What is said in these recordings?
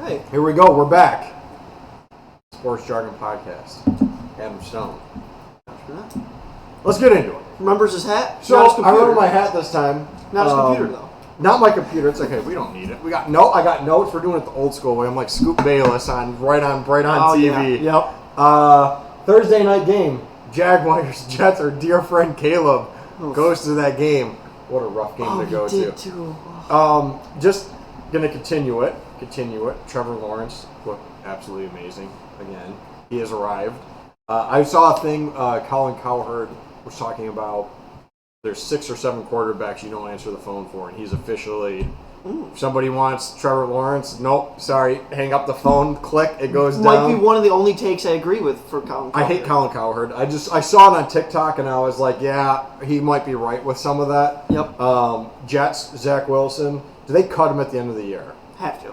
Hey. Here we go. We're back. Sports Jargon Podcast. Adam Stone. Let's get into it. Remembers his hat? So I remember my hat this time. Not his computer, though. Not my computer. It's okay. We don't need it. I got notes. We're doing it the old school way. I'm like Scoop Bayless on TV. Yeah. Yep. Thursday night game. Jaguars, Jets. Our dear friend Caleb goes to that game. What a rough game to go to. Too. Just gonna continue it. Trevor Lawrence looked absolutely amazing again. He has arrived. I saw a thing. Colin Cowherd was talking about. There's 6 or 7 quarterbacks you don't answer the phone for, and he's officially. If somebody wants Trevor Lawrence, nope, sorry, hang up the phone, click, it goes down. Might be one of the only takes I agree with for Colin Cowherd. I hate Colin Cowherd. I saw it on TikTok, and I was like, yeah, he might be right with some of that. Yep. Jets, Zach Wilson, do they cut him at the end of the year? Have to.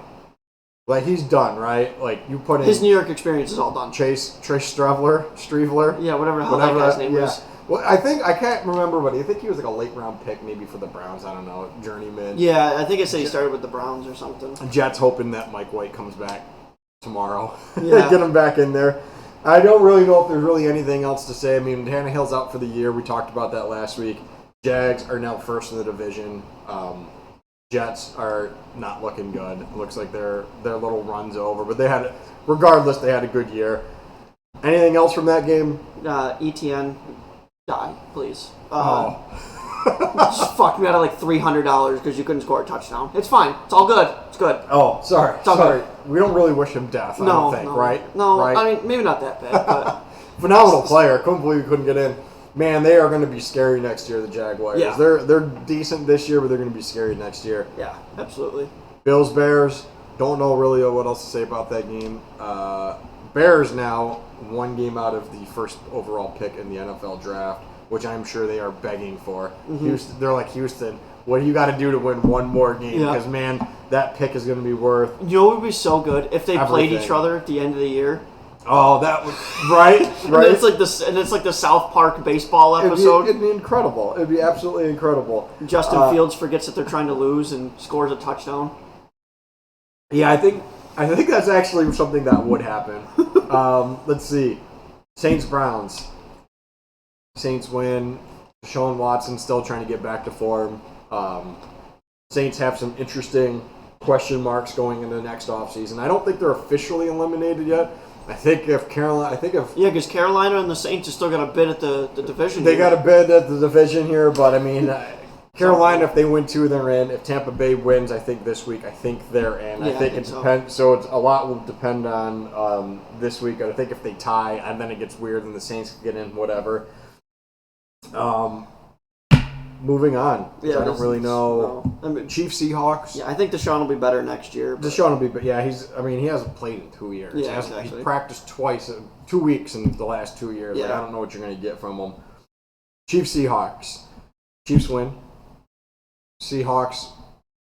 Like, he's done, right? Like, you put in... His New York experience is all done. Trace Strevler? Yeah, whatever the hell that guy's name was. Well, I can't remember, but I think he was like a late round pick maybe for the Browns. I don't know, journeyman. Yeah, I think it said he started with the Browns or something. Jets hoping that Mike White comes back tomorrow. Yeah. Get him back in there. I don't really know if there's really anything else to say. I mean, Tannehill's out for the year. We talked about that last week. Jags are now first in the division. Jets are not looking good. It looks like their little run's over. But regardless, they had a good year. Anything else from that game? ETN, die, please. Oh. Just fucked me out of like $300 because you couldn't score a touchdown. It's fine. It's all good. It's good. Oh, sorry. It's all good. We don't really wish him death, I don't think, right? No, right? I mean, maybe not that bad, but... Phenomenal player. Couldn't believe he couldn't get in. Man, they are going to be scary next year, the Jaguars. Yeah. They're decent this year, but they're going to be scary next year. Yeah, absolutely. Bills, Bears, don't know really what else to say about that game. Bears now 1 game out of the first overall pick in the NFL draft, which I'm sure they are begging for. Mm-hmm. They're like, Houston, what do you got to do to win one more game? Because, man, that pick is going to be worth You know what would be so good? If they everything. played each other at the end of the year. Oh, that was right. And it's like the South Park baseball episode. It'd be incredible. It'd be absolutely incredible. Justin Fields forgets that they're trying to lose and scores a touchdown. Yeah, I think that's actually something that would happen. Let's see. Saints Browns. Saints win. Deshaun Watson still trying to get back to form. Saints have some interesting question marks going into the next offseason. I don't think they're officially eliminated yet. I think if because Carolina and the Saints have still got a bid at the division. They got a bid at the division here, but I mean, Carolina, if they win 2, they're in. If Tampa Bay wins, I think this week, I think they're in. I think it depends. So it's a lot will depend on this week. I think if they tie, and then it gets weird, and the Saints can get in, whatever. Moving on. Yeah, I don't really know. I mean, Chiefs, Seahawks. Yeah, I think Deshaun will be better next year. Deshaun will be, yeah. He hasn't played in 2 years. Yeah, exactly. He's practiced twice, 2 weeks in the last 2 years. Yeah. Like, I don't know what you're going to get from him. Chiefs, Seahawks. Chiefs win. Seahawks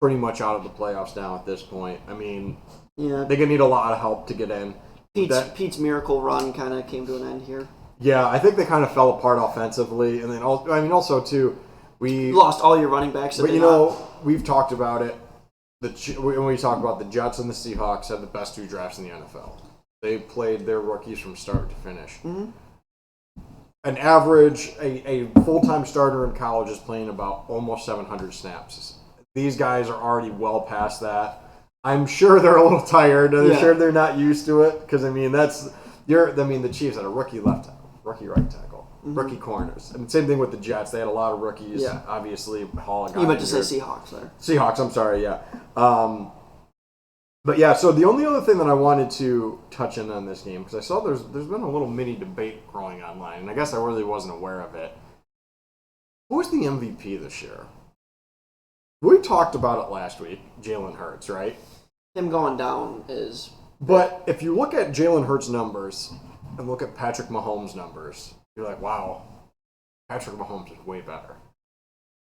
pretty much out of the playoffs now at this point. I mean, they're going to need a lot of help to get in. Pete's miracle run kind of came to an end here. Yeah, I think they kind of fell apart offensively, and then also too. We lost all your running backs. But we've talked about it. When we talk about the Jets and the Seahawks had the best 2 drafts in the NFL. They played their rookies from start to finish. Mm-hmm. An average, a full-time starter in college is playing about almost 700 snaps. These guys are already well past that. I'm sure they're a little tired. I'm sure they're not used to it because the Chiefs had a rookie right tackle. Mm-hmm. Rookie corners. And same thing with the Jets. They had a lot of rookies. Yeah. Obviously, Hall got You meant to say Seahawks there. Seahawks, I'm sorry, yeah. But yeah, so the only other thing that I wanted to touch on this game, because I saw there's been a little mini debate growing online, and I guess I really wasn't aware of it. Who's the MVP this year? We talked about it last week, Jalen Hurts, right? Him going down is... But if you look at Jalen Hurts' numbers and look at Patrick Mahomes' numbers, you're like, wow, Patrick Mahomes is way better.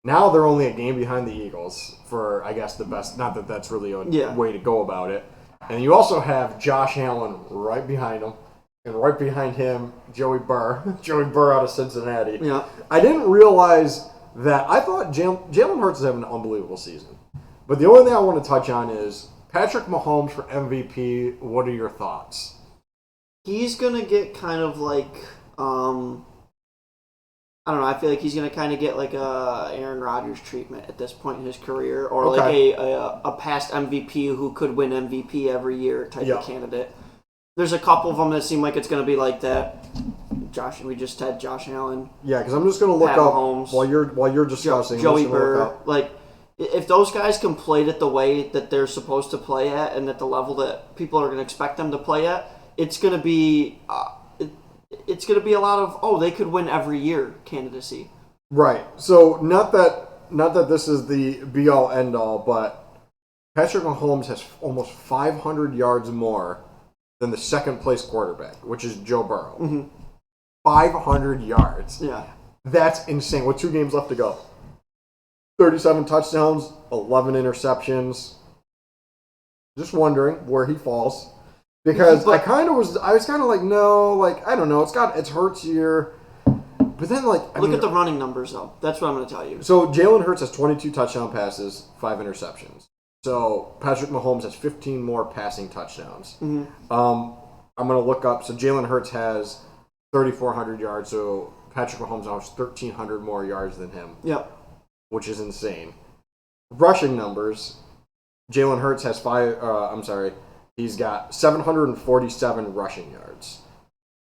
Now they're only a game behind the Eagles for, I guess, the best. Not that that's really a way to go about it. And you also have Josh Allen right behind him. And right behind him, Joey Burr. Joey Burr out of Cincinnati. Yeah. I didn't realize that. I thought Jalen Hurts is having an unbelievable season. But the only thing I want to touch on is Patrick Mahomes for MVP. What are your thoughts? He's gonna get kind of like I don't know. I feel like he's gonna kind of get like a Aaron Rodgers treatment at this point in his career, or like a past MVP who could win MVP every year type of candidate. There's a couple of them that seem like it's gonna be like that. We just had Josh Allen. Yeah, because I'm just gonna look Pat up Mahomes, while you're discussing. Joey Burr. Like, if those guys can play it the way that they're supposed to play at, and at the level that people are gonna expect them to play at, it's gonna be. It's going to be a lot of they could win every year candidacy. Right. So not that this is the be all end all, but Patrick Mahomes has almost 500 yards more than the second place quarterback, which is Joe Burrow. Mm-hmm. 500 yards. Yeah. That's insane. With 2 games left to go. 37 touchdowns, 11 interceptions. Just wondering where he falls. Because I was kind of like, no, like, I don't know, it's Hurts year. But then, like, look at the running numbers, though. That's what I'm going to tell you. So Jalen Hurts has 22 touchdown passes, 5 interceptions. So Patrick Mahomes has 15 more passing touchdowns. Mm-hmm. I'm going to look up. So Jalen Hurts has 3,400 yards. So Patrick Mahomes has 1,300 more yards than him. Yep. Which is insane. Rushing numbers. Jalen Hurts has he's got 747 rushing yards,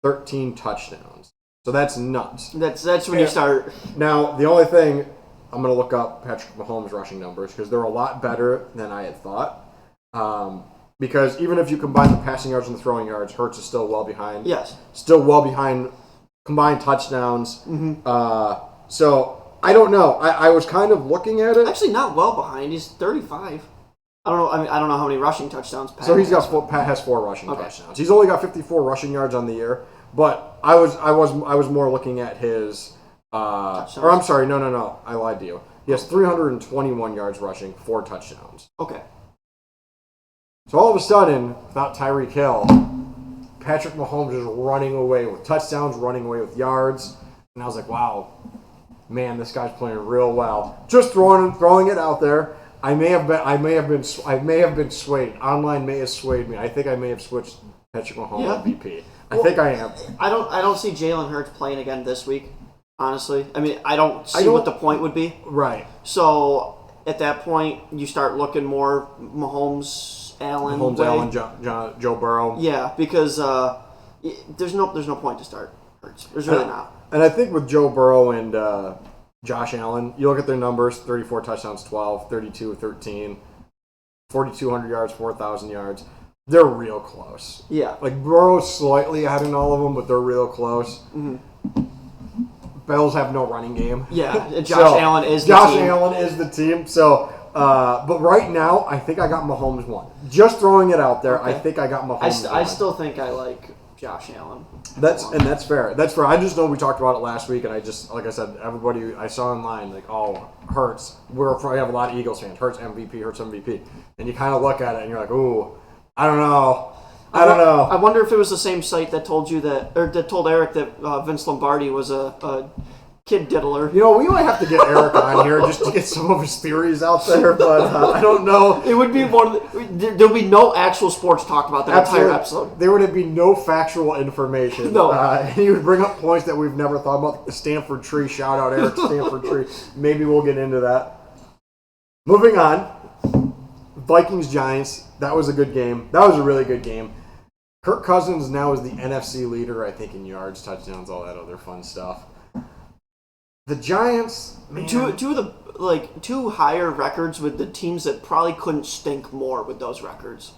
13 touchdowns. So that's nuts. That's when you start. Now, the only thing, I'm going to look up Patrick Mahomes' rushing numbers because they're a lot better than I had thought. Because even if you combine the passing yards and the throwing yards, Hurts is still well behind. Yes. Still well behind combined touchdowns. Mm-hmm. So, I don't know. I was kind of looking at it. Actually, not well behind. He's 35. I don't know. I mean, I don't know how many rushing touchdowns Pat So he's has. got Pat has 4 rushing touchdowns. He's only got 54 rushing yards on the year, but I was more looking at his or I'm sorry, no, I lied to you. He has 321 yards rushing, 4 touchdowns. Okay. So all of a sudden, without Tyreek Hill, Patrick Mahomes is running away with touchdowns, running away with yards, and I was like, wow, man, this guy's playing real well. Just throwing it out there. I may have been swayed. Online may have swayed me. I think I may have switched Patrick Mahomes MVP. I think I am. I don't see Jalen Hurts playing again this week. Honestly, I mean, I don't see what the point would be. Right. So at that point, you start looking more Mahomes, Allen, Joe Burrow. Yeah, because there's no point to start Hurts. There's really not. And I think with Joe Burrow and Josh Allen, you look at their numbers, 34 touchdowns, 12, 32, 13, 4,200 yards, 4,000 yards. They're real close. Yeah. Like, Burrow's slightly ahead in all of them, but they're real close. Mm-hmm. Bills have no running game. Yeah, Allen is the team. Josh Allen is the team. So, but right now, I think I got Mahomes 1. Just throwing it out there, okay. I think I got Mahomes 1. I still think I like Josh Allen. That's fair. That's fair. I just know we talked about it last week, and I just, like I said, everybody I saw online, like, oh, Hurts. We have a lot of Eagles fans. Hurts MVP. And you kind of look at it, and you're like, ooh, I don't know. I wonder if it was the same site that told you that told Eric that Vince Lombardi was a kid diddler. You know, we might have to get Eric on here just to get some of his theories out there, but I don't know. It would be there'll be no actual sports talked about that entire episode. There would be no factual information. No. And he would bring up points that we've never thought about. The Stanford tree. Shout out Eric Stanford tree. Maybe we'll get into that. Moving on. Vikings-Giants. That was a good game. That was a really good game. Kirk Cousins now is the NFC leader, I think, in yards, touchdowns, all that other fun stuff. The Giants, man. Two higher records with the teams that probably couldn't stink more with those records.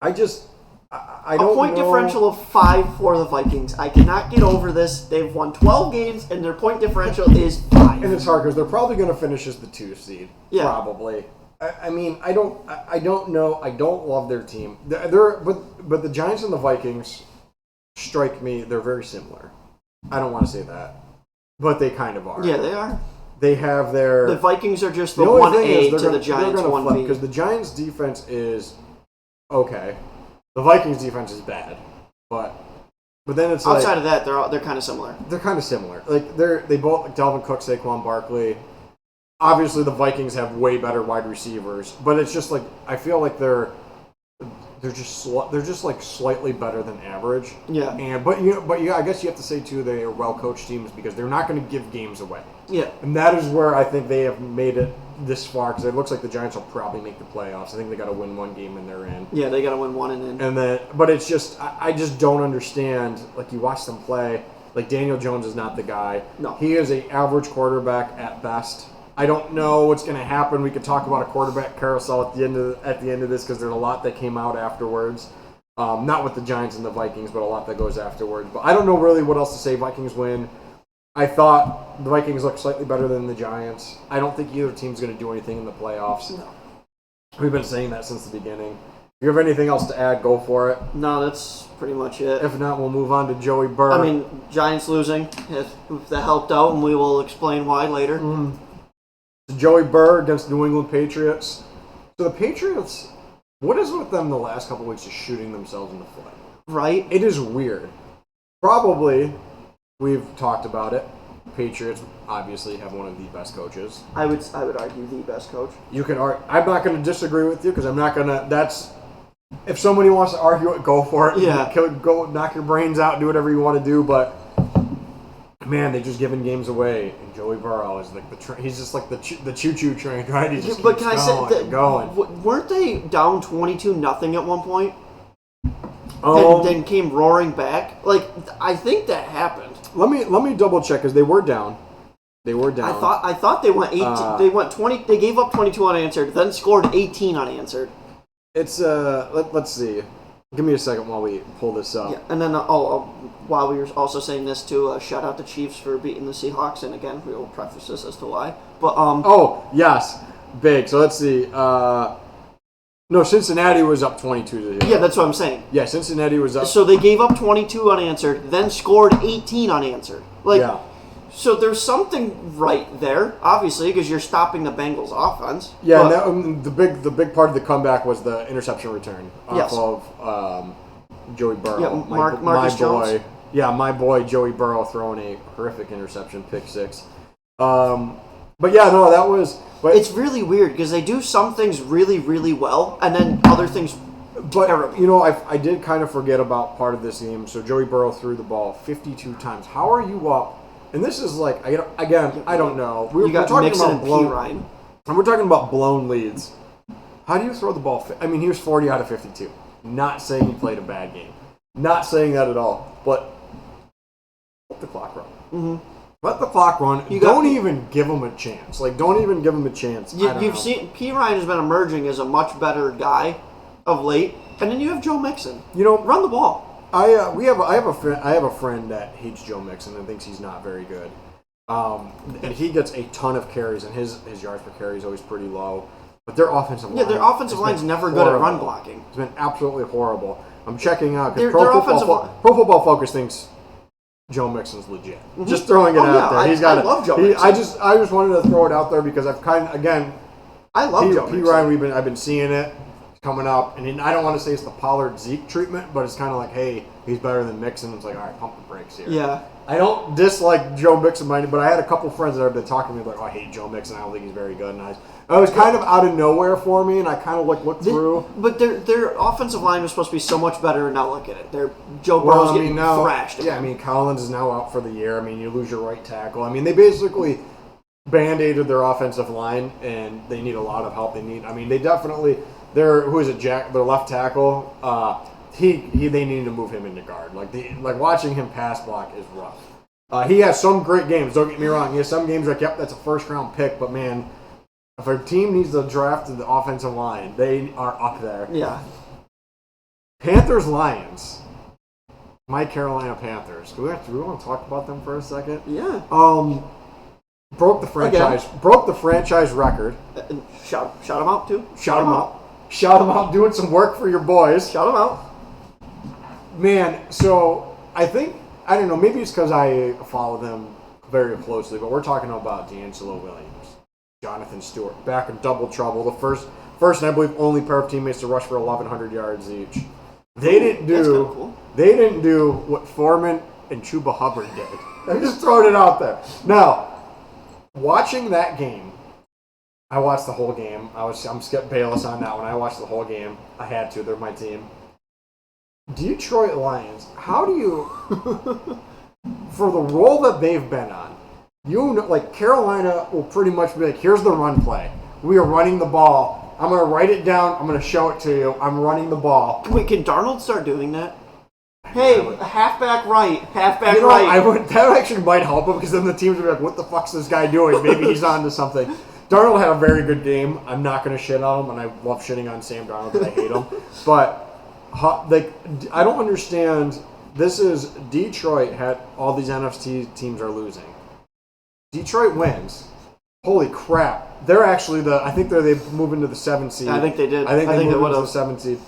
I don't know. A point differential of 5 for the Vikings. I cannot get over this. They've won 12 games, and their point differential is 5. And it's hard because they're probably going to finish as the 2 seed. Yeah. Probably. I mean, I don't know. I don't love their team. But the Giants and the Vikings strike me. They're very similar. I don't want to say that, but they kind of are. Yeah, they are. They have their. The Vikings are just the 1A to the Giants 1B. Because the Giants' defense is okay. The Vikings' defense is bad, but then it's outside of that, they're kind of similar. They're kind of similar. Like they both like Dalvin Cook, Saquon Barkley. Obviously, the Vikings have way better wide receivers, but it's just like I feel like they're they're just like slightly better than average. Yeah. But I guess you have to say too they are well coached teams because they're not going to give games away. Yeah. And that is where I think they have made it this far because it looks like the Giants will probably make the playoffs. I think they got to win one game and they're in. Yeah, they got to win one and in. And then, but it's just I just don't understand. Like you watch them play, like Daniel Jones is not the guy. No. He is an average quarterback at best. I don't know what's going to happen. We could talk about a quarterback carousel at the end of this because there's a lot that came out afterwards. Not with the Giants and the Vikings, but a lot that goes afterwards. But I don't know really what else to say. Vikings win. I thought the Vikings looked slightly better than the Giants. I don't think either team's going to do anything in the playoffs. No. We've been saying that since the beginning. If you have anything else to add, go for it. No, that's pretty much it. If not, we'll move on to Joey Burr. I mean, Giants losing, if that helped out, and we will explain why later. Joey Burr against New England Patriots. So the Patriots, what is with them the last couple weeks just shooting themselves in the foot? Right? It is weird. Probably, we've talked about it. Patriots obviously have one of the best coaches. I would argue the best coach. You can argue. I'm not going to disagree with you because I'm not going to. That's if somebody wants to argue it, go for it. Yeah. Go knock your brains out, do whatever you want to do. But man, they're just giving games away. And Joey Burrow is like he's just like the choo-choo train, right? He just but keeps can I going say and going. Weren't they down 22-0 at one point? And then came roaring back. Like I think that happened. Let me double check because they were down. They were down. I thought they went 18. They went 20. They gave up 22 unanswered. Then scored 18 unanswered. It's let's see. Give me a second while we pull this up. Yeah, and then while we were also saying this too, shout out the Chiefs for beating the Seahawks. And again, we will preface this as to why. But oh yes, big. So let's see. No, Cincinnati was up 22-0. Yeah, that's what I'm saying. Yeah, Cincinnati was up. So they gave up 22 unanswered, then scored 18 unanswered. Yeah. So there's something right there, obviously, because you're stopping the Bengals' offense. Yeah, and the big part of the comeback was the interception return off of Joey Burrow. Yeah, Marcus Jones. Yeah, my boy Joey Burrow throwing a horrific interception, pick six. But yeah, no, that was. But it's really weird because they do some things really, really well, and then other things terrible. You know, I did kind of forget about part of this game. So Joey Burrow threw the ball 52 times. How are you up? And this is like, again, I don't know. We're talking about blown. And we're talking about blown leads. How do you throw the ball? I mean, he was 40 out of 52. Not saying he played a bad game. Not saying that at all. But let the clock run. Mm-hmm. Let the clock run. Don't even give him a chance. Don't even give him a chance. You've seen P. Ryan has been emerging as a much better guy of late, and then you have Joe Mixon. Run the ball. I have a friend that hates Joe Mixon and thinks he's not very good. And he gets a ton of carries, and his yards per carry is always pretty low. But their offensive line, their offensive line's never good at run blocking. It's been absolutely horrible. I'm checking out because Pro Football Focus thinks Joe Mixon's legit. Mm-hmm. Just throwing it out there. I love Joe Mixon. I just wanted to throw it out there because I've I love Joe Mixon. P. Ryan, I've been seeing it coming up, and I don't want to say it's the Pollard Zeke treatment, but it's kind of like, hey, he's better than Mixon. It's like, all right, pump the brakes here. Yeah. I don't dislike Joe Mixon, but I had a couple friends that have been talking to me like, oh, I hate Joe Mixon. I don't think he's very good. And I was kind of out of nowhere for me, and I kind of looked through. But their offensive line was supposed to be so much better, and now look at it. Joe Burrow's getting thrashed. Yeah, I mean, Collins is now out for the year. I mean, you lose your right tackle. I mean, they basically band-aided their offensive line, and they need a lot of help. They definitely. Their left tackle. They need to move him into guard. Watching him pass block is rough. He has some great games. Don't get me wrong. He has some games like, yep, that's a first round pick. But man, if a team needs to draft the offensive line, they are up there. Yeah. Panthers Lions. My Carolina Panthers. Do we want to talk about them for a second? Yeah. Broke the franchise record. Shout them out too. Shout them out. Shout them out, doing some work for your boys. Shout them out. Man, so I don't know, maybe it's because I follow them very closely, but we're talking about D'Angelo Williams, Jonathan Stewart, back in double trouble. The first and I believe only pair of teammates to rush for 1,100 yards each. They didn't do what Foreman and Chuba Hubbard did. I'm just throwing it out there. Now, watching that game, I watched the whole game. I'm Skip Bayless on that one. I watched the whole game. I had to. They're my team. Detroit Lions. How do you, for the role that they've been on, like Carolina will pretty much be like, here's the run play. We are running the ball. I'm going to write it down. I'm going to show it to you. I'm running the ball. Wait, can Darnold start doing that? Hey, halfback right, halfback right. That actually might help him because then the teams would be like, what the fuck's this guy doing? Maybe he's on to something. Darnold had a very good game. I'm not going to shit on him, and I love shitting on Sam Darnold because I hate him. But I don't understand. This is Detroit had all these NFC teams are losing. Detroit wins. Holy crap! They're actually I think they move into the 7th seed. I think they did. I think they moved into the 7th seed.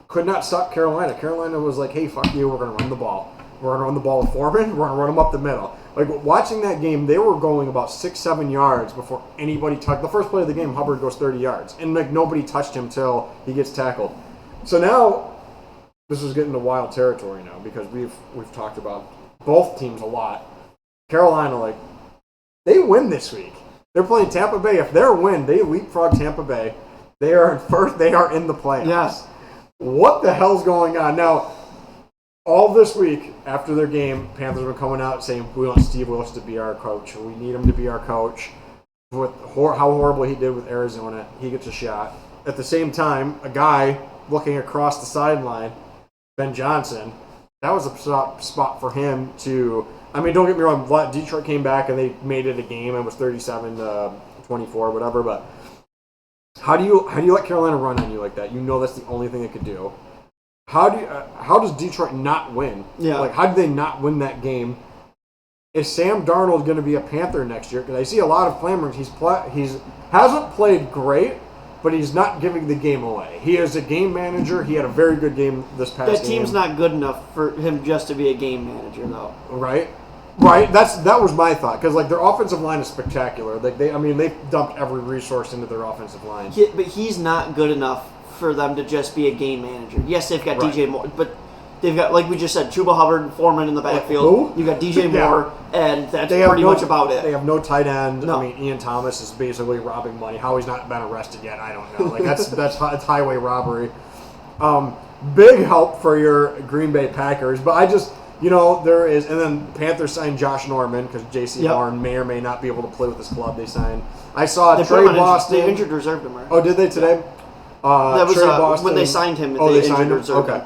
Could not stop Carolina. Carolina was like, hey, fuck you. We're going to run the ball. We're going to run the ball with Foreman. We're going to run them up the middle. Like, watching that game, they were going about 6-7 yards before anybody touched. The first play of the game, Hubbard goes 30 yards. And, like, nobody touched him till he gets tackled. So now, this is getting to wild territory now because we've talked about both teams a lot. Carolina, like, they win this week. They're playing Tampa Bay. If they're win, they leapfrog Tampa Bay. They are in first. They are in the playoffs. Yes. What the hell's going on? Now, all this week after their game, Panthers were coming out saying, we want Steve Willis to be our coach. We need him to be our coach. With how horrible he did with Arizona, he gets a shot. At the same time, a guy looking across the sideline, Ben Johnson, that was a spot for him to... I mean, don't get me wrong, Detroit came back and they made it a game. It was 37-24, whatever, but... How do you let Carolina run on you like that? You know that's the only thing they could do. How does Detroit not win? Yeah. Like, how did they not win that game? Is Sam Darnold going to be a Panther next year? Because I see a lot of clamors. He's hasn't played great, but he's not giving the game away. He is a game manager. He had a very good game this past game. That team's not good enough for him just to be a game manager, though. Right. That was my thought because like their offensive line is spectacular. Like they dumped every resource into their offensive line. But he's not good enough for them to just be a game manager. Yes, they've got DJ Moore, but they've got, like we just said, Chuba Hubbard and Foreman in the backfield. Who? You got DJ Moore, and that's pretty much about it. They have no tight end. No. I mean, Ian Thomas is basically robbing money. How he's not been arrested yet, I don't know. Like that's highway robbery. Big help for your Green Bay Packers, but I just. There is, and then Panthers signed Josh Norman because J.C. Horn may or may not be able to play with his club. They signed. I saw Trey Boston. They injured reserved him, right? Oh, did they today? That was Trey Boston. when they signed him. They signed him. Reserved Okay.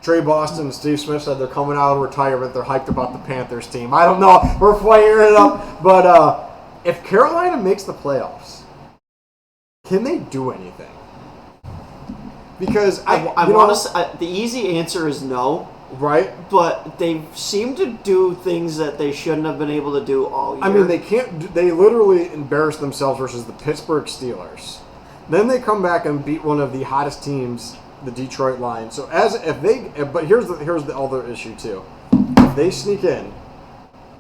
Trey Boston and Steve Smith said they're coming out of retirement. They're hyped about the Panthers team. I don't know. We're figuring it up. But if Carolina makes the playoffs, can they do anything? Because the easy answer is no. Right, but they seem to do things that they shouldn't have been able to do all year. I mean, they can't. They literally embarrassed themselves versus the Pittsburgh Steelers. Then they come back and beat one of the hottest teams, the Detroit Lions. So but here's the other issue too. If they sneak in,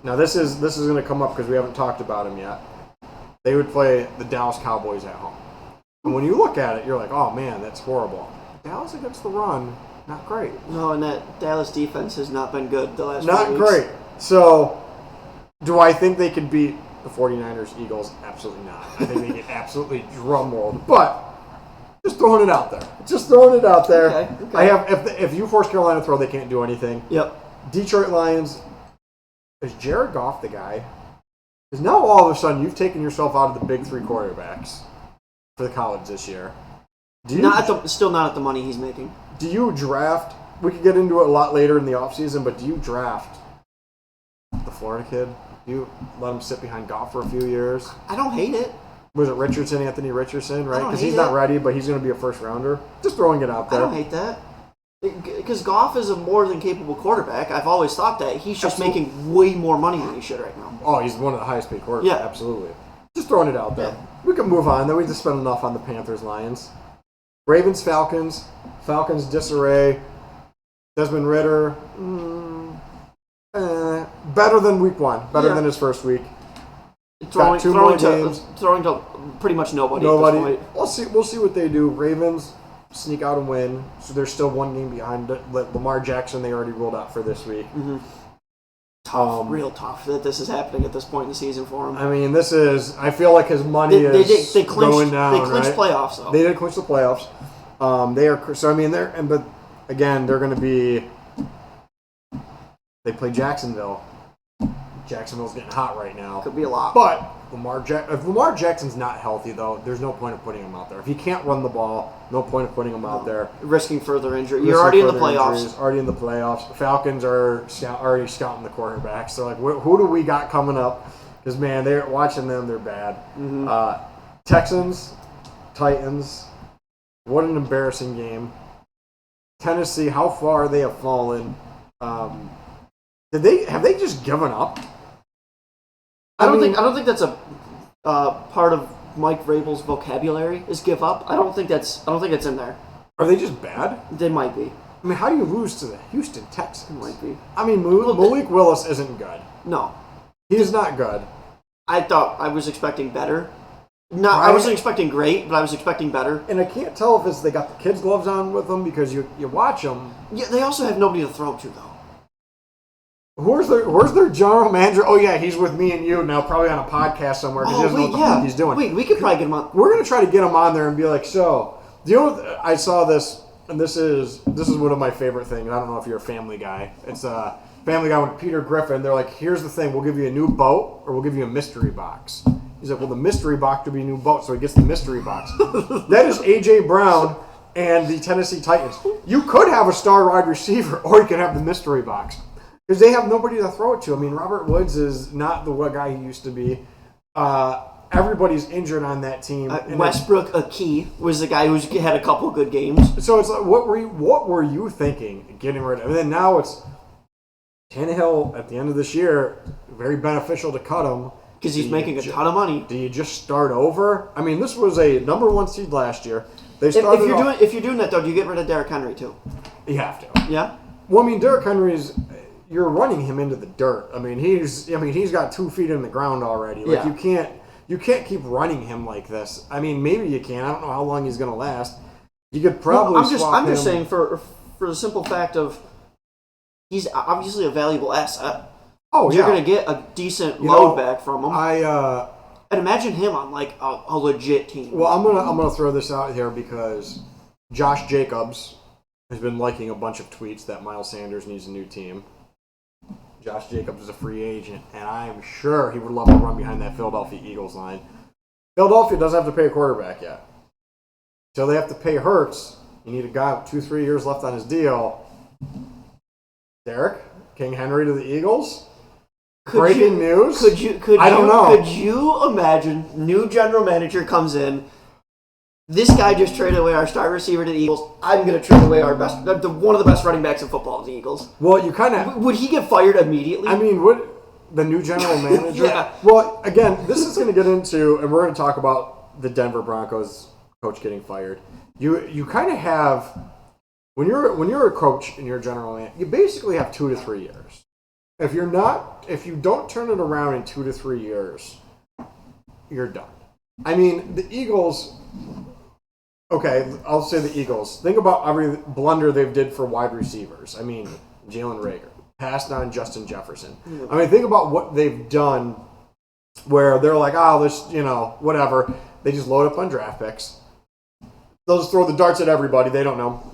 now this is going to come up because we haven't talked about them yet. They would play the Dallas Cowboys at home, and when you look at it, you're like, oh man, that's horrible. Dallas against the run. Not great. No, and that Dallas defense has not been good the last Not 4 weeks. Great. So, do I think they could beat the 49ers, Eagles? Absolutely not. I think they get absolutely drumrolled. But, just throwing it out there. Okay. I have if you force Carolina to throw, they can't do anything. Yep. Detroit Lions, is Jared Goff the guy? Because now all of a sudden you've taken yourself out of the big three quarterbacks for the college this year. Still not at the money he's making. Do you draft? We could get into it a lot later in the offseason, but do you draft the Florida kid? Do you let him sit behind Goff for a few years? I don't hate it. Was it Anthony Richardson, right? Because he's not ready, but he's going to be a first rounder. Just throwing it out there. I don't hate that. Because Goff is a more than capable quarterback. I've always thought that. He's just making way more money than he should right now. Oh, he's one of the highest paid quarterbacks. Yeah. Absolutely. Just throwing it out there. Yeah. We can move on. Then we just spent enough on the Panthers, Lions. Ravens, Falcons. Falcons, disarray. Desmond Ridder. Better than week one. Better than his first week. Throwing to pretty much nobody. At this point. We'll see what they do. Ravens sneak out and win. So they're still one game behind Lamar Jackson. They already ruled out for this week. Mm-hmm. tough, real tough that this is happening at this point in the season for him. I mean, I feel like his money is going down. They clinched playoffs, though. They did clinch the playoffs. But again, they're going to be. They play Jacksonville. Jacksonville's getting hot right now. Could be a lot. But if Lamar Jackson's not healthy, though, there's no point of putting him out there. If he can't run the ball, no point of putting him out there. Risking further injury. You're already in the playoffs. Already in the playoffs. Falcons are already scouting the quarterbacks. So, like, who do we got coming up? Because, man, they're watching them. They're bad. Mm-hmm. Texans, Titans. What an embarrassing game. Tennessee, how far they have fallen. Have they just given up? I don't think that's a part of Mike Vrabel's vocabulary is give up. I don't think that's in there. Are they just bad? They might be. I mean, how do you lose to the Houston Texans? It might be. I mean, Malik Willis isn't good. No, he's not good. I was expecting better. No, right? I wasn't expecting great, but I was expecting better. And I can't tell if it's they got the kids' gloves on with them because you watch them. Yeah, they also have nobody to throw to though. Where's their general manager? Oh yeah, he's with me and you now, probably on a podcast somewhere because he doesn't know what the fuck he's doing. Wait, we could probably get him on. We're gonna try to get him on there and be like, so, do you know? I saw this, and this is one of my favorite things. I don't know if you're a Family Guy. It's a Family Guy with Peter Griffin. They're like, here's the thing: we'll give you a new boat, or we'll give you a mystery box. He's like, well, the mystery box will be a new boat, so he gets the mystery box. That is A.J. Brown and the Tennessee Titans. You could have a star wide receiver, or you could have the mystery box. Because they have nobody to throw it to. I mean, Robert Woods is not the guy he used to be. Everybody's injured on that team. Westbrook Akee was the guy who had a couple good games. So it's like, what were you thinking getting rid of? And then now it's Tannehill at the end of this year. Very beneficial to cut him because he's making a ton of money. Do you just start over? I mean, this was a number 1 seed last year. If you're doing that though, do you get rid of Derrick Henry too? You have to. Yeah. Well, I mean, Derrick Henry's. You're running him into the dirt. I mean, he's got 2 feet in the ground already. Like you can't keep running him like this. I mean, maybe you can. I don't know how long he's going to last. You could probably. I'm just saying for the simple fact of he's obviously a valuable asset. Oh, you're going to get a decent load back from him. And imagine him on like a legit team. Well, I'm gonna throw this out here because Josh Jacobs has been liking a bunch of tweets that Miles Sanders needs a new team. Josh Jacobs is a free agent, and I'm sure he would love to run behind that Philadelphia Eagles line. Philadelphia doesn't have to pay a quarterback yet. So they have to pay Hurts. You need a guy with 2-3 years left on his deal. Derek, King Henry to the Eagles? Breaking news? I don't know. Could you imagine, new general manager comes in, this guy just traded away our star receiver to the Eagles. I'm going to trade away our one of the best running backs in football, the Eagles. Well, you kind of... Would he get fired immediately? I mean, would the new general manager... Yeah. Well, again, this is going to get into... And we're going to talk about the Denver Broncos coach getting fired. You kind of have... When you're a coach and you're a general manager, you basically have 2 to 3 years. If you don't turn it around in 2 to 3 years, you're done. I mean, the Eagles... Okay, I'll say the Eagles. Think about every blunder they've did for wide receivers. I mean, Jalen Reagor, passed on Justin Jefferson. I mean, think about what they've done where they're like, this, whatever. They just load up on draft picks. They'll just throw the darts at everybody. They don't know.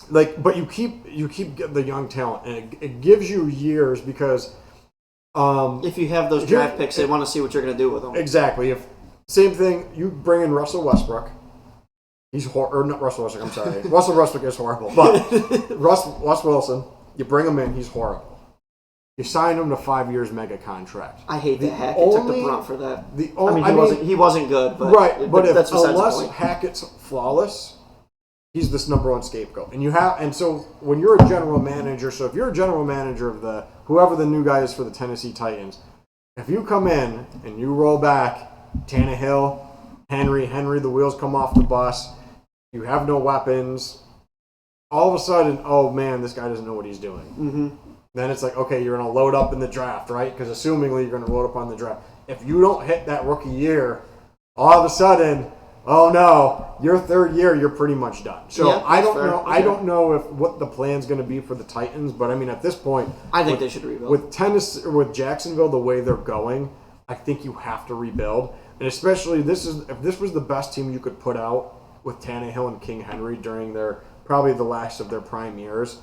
But you keep getting the young talent, and it gives you years because if you have those draft picks, they want to see what you're going to do with them. Exactly. Same thing. You bring in Russell Westbrook. He's not Russell Westbrook. I'm sorry. Russell Westbrook is horrible, but Russ Wilson. You bring him in. He's horrible. You sign him to 5 years mega contract. I hate that Hackett took the brunt for that. He wasn't good, but right. But unless Hackett's flawless, he's this number 1 scapegoat. And so when you're a general manager, if you're a general manager of whoever the new guy is for the Tennessee Titans, if you come in and you roll back Tannehill, Henry, the wheels come off the bus. You have no weapons. All of a sudden, oh man, this guy doesn't know what he's doing. Mm-hmm. Then it's like, okay, you're going to load up in the draft, right? Because assumingly you're going to load up on the draft. If you don't hit that rookie year, all of a sudden, oh no, your third year, you're pretty much done. So yeah, I don't fair. know. Okay. I don't know what the plan's going to be for the Titans, but I mean, at this point, I think they should rebuild. With Jacksonville the way they're going, I think you have to rebuild, and especially if this was the best team you could put out with Tannehill and King Henry during probably the last of their prime years.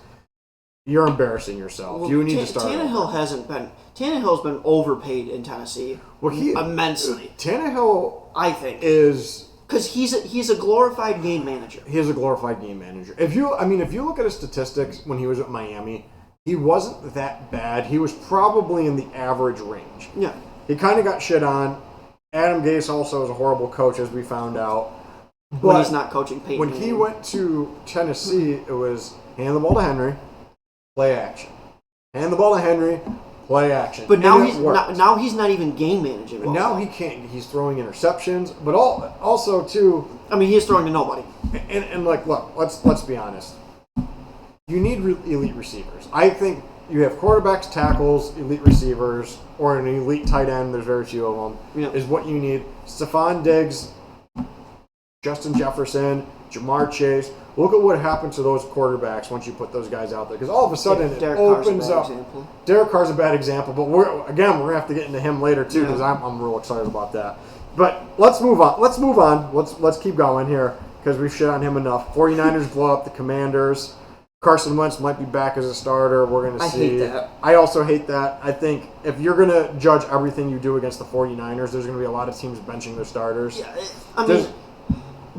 You're embarrassing yourself. Well, You need to start. Tannehill's been overpaid in Tennessee. Well, immensely. Tannehill, I think, is because he's a glorified game manager. He is a glorified game manager. If you look at his statistics when he was at Miami, he wasn't that bad. He was probably in the average range. Yeah. He kind of got shit on. Adam Gase also is a horrible coach, as we found out. But when he's not coaching Peyton when he went to Tennessee, it was hand the ball to Henry, play action. Hand the ball to Henry, play action. But now he's not even game managing. But now he can't. He's throwing interceptions, but also too. I mean, he's throwing to nobody. And like, look, let's be honest. You need elite receivers. I think you have quarterbacks, tackles, elite receivers, or an elite tight end. There's very few of them. Yeah. Is what you need. Stephon Diggs, Justin Jefferson, Jamar Chase. Look at what happened to those quarterbacks once you put those guys out there. Because all of a sudden it opens up. Derek Carr's a bad example, but we're going to have to get into him later too because I'm real excited about that. But let's move on. Let's keep going here because we've shit on him enough. 49ers blow up the Commanders. Carson Wentz might be back as a starter. We're going to see. I hate that. I also hate that. I think if you're going to judge everything you do against the 49ers, there's going to be a lot of teams benching their starters. Yeah, I mean...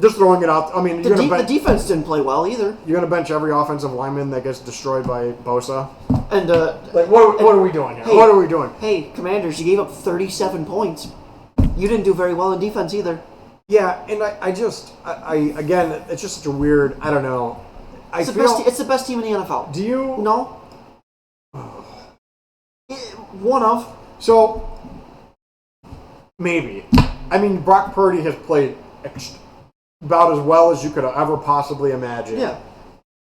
Just throwing it out. I mean, the defense didn't play well either. You're going to bench every offensive lineman that gets destroyed by Bosa. And what are we doing here? What are we doing? Hey, Commanders, you gave up 37 points. You didn't do very well in defense either. Yeah, and again, it's just such a weird. I don't know. It's the best team in the NFL. Do you? No. One of. So maybe. I mean, Brock Purdy has played about as well as you could ever possibly imagine. Yeah.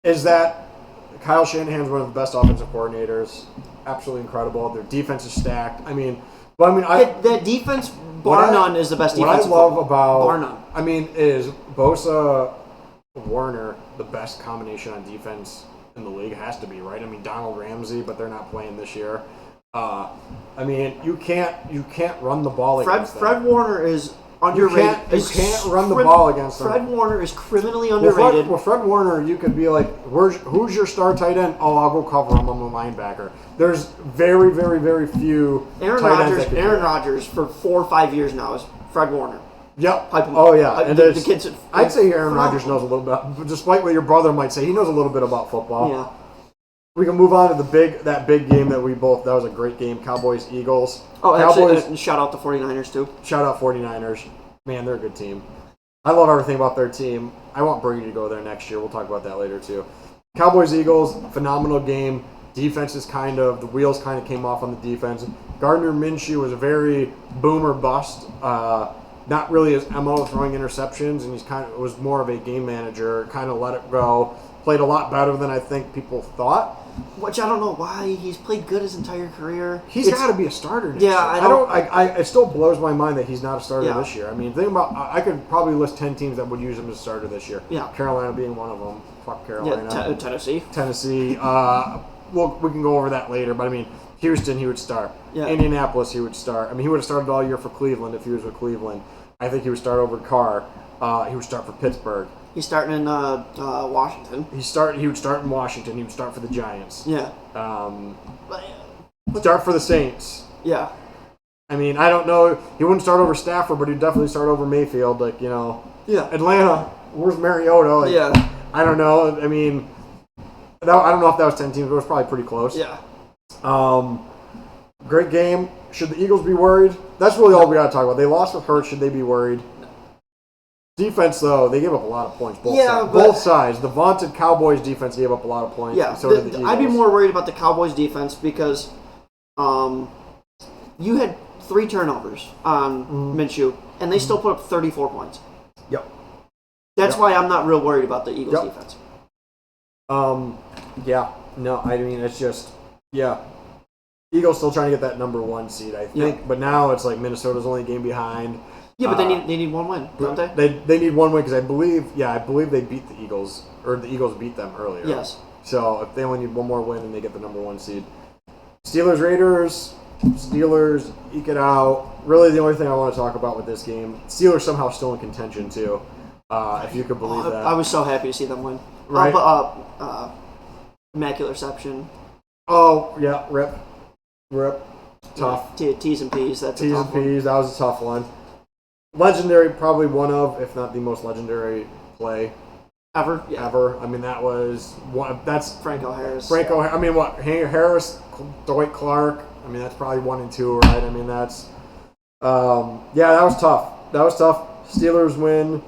Is that Kyle Shanahan's one of the best offensive coordinators? Absolutely incredible. Their defense is stacked. That defense, bar none, is the best defense. What I love about bar none. Is Bosa, Warner the best combination on defense in the league? It has to be, right? I mean, Donald Ramsey, but they're not playing this year. You can't run the ball against them. Fred Warner is underrated. You can't run the ball against them. Fred Warner is criminally underrated. Fred Warner, you could be like, who's your star tight end? Oh, I'll go cover him. I'm a linebacker. There's very, very, very few Aaron Rodgers for 4 or 5 years now is Fred Warner. Yep. Oh, yeah. I'd say Aaron phenomenal. Rodgers knows a little bit, despite what your brother might say, he knows a little bit about football. Yeah. We can move on to that big game that was a great game, Cowboys-Eagles. Oh, actually, shout out the 49ers, too. Shout out 49ers. Man, they're a good team. I love everything about their team. I want Brady to go there next year. We'll talk about that later, too. Cowboys-Eagles, phenomenal game. Defense is the wheels kind of came off on the defense. Gardner Minshew was a very boom or bust. Not really his MO throwing interceptions, and was more of a game manager, kind of let it go. Played a lot better than I think people thought. Which I don't know why. He's played good his entire career. He's got to be a starter next year. It still blows my mind that he's not a starter this year. I mean, think about, I could probably list 10 teams that would use him as a starter this year. Yeah. Carolina being one of them. Fuck Carolina. Yeah, Tennessee. We can go over that later, but I mean, Houston, he would start. Yeah. Indianapolis, he would start. I mean, he would have started all year for Cleveland if he was with Cleveland. I think he would start over Carr. He would start for Pittsburgh. He's starting in Washington. He would start in Washington. He would start for the Giants. Yeah. Start for the Saints. Yeah. I mean, I don't know. He wouldn't start over Stafford, but he'd definitely start over Mayfield. Yeah. Atlanta, where's Mariota? Yeah. I don't know. I mean, I don't know if that was 10 teams, but it was probably pretty close. Yeah. Great game. Should the Eagles be worried? That's really all we got to talk about. They lost with Hurts. Should they be worried? Defense, though, they gave up a lot of points. Both sides. The vaunted Cowboys defense gave up a lot of points. Yeah, so did the Eagles. I'd be more worried about the Cowboys defense because you had 3 turnovers on Minshew, and they still put up 34 points. Yep. That's why I'm not real worried about the Eagles defense. Yeah. No, I mean, it's just, Eagles still trying to get that number 1 seed, I think. Yeah. But now it's like Minnesota's only a game behind. Yeah, but they need one win, don't they? They need one win because I believe they beat the Eagles, or the Eagles beat them earlier. Yes. So if they only need one more win, and they get the number 1 seed. Steelers Raiders. Steelers eke it out. Really, the only thing I want to talk about with this game, Steelers somehow still in contention too. If you could believe that. I was so happy to see them win. Right. Immaculate reception. Oh yeah, rip. Tough. T's and P's. That's T's a and tough P's. That was a tough one. Legendary, probably one of, if not the most legendary play ever. Yeah. Ever. I mean, that was one. That's Franco Harris. I mean, what? Harris, Dwight Clark. I mean, that's probably 1 and 2, right? I mean, that's. Yeah, that was tough. Steelers win.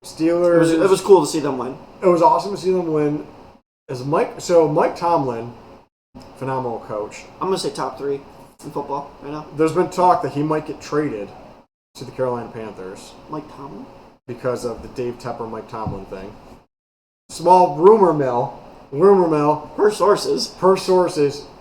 Steelers. It was cool to see them win. It was awesome to see them win. Mike Tomlin, phenomenal coach. I'm gonna say top 3 in football right now. There's been talk that he might get traded to the Carolina Panthers. Mike Tomlin? Because of the Dave Tepper, Mike Tomlin thing. Small rumor mill. Per sources.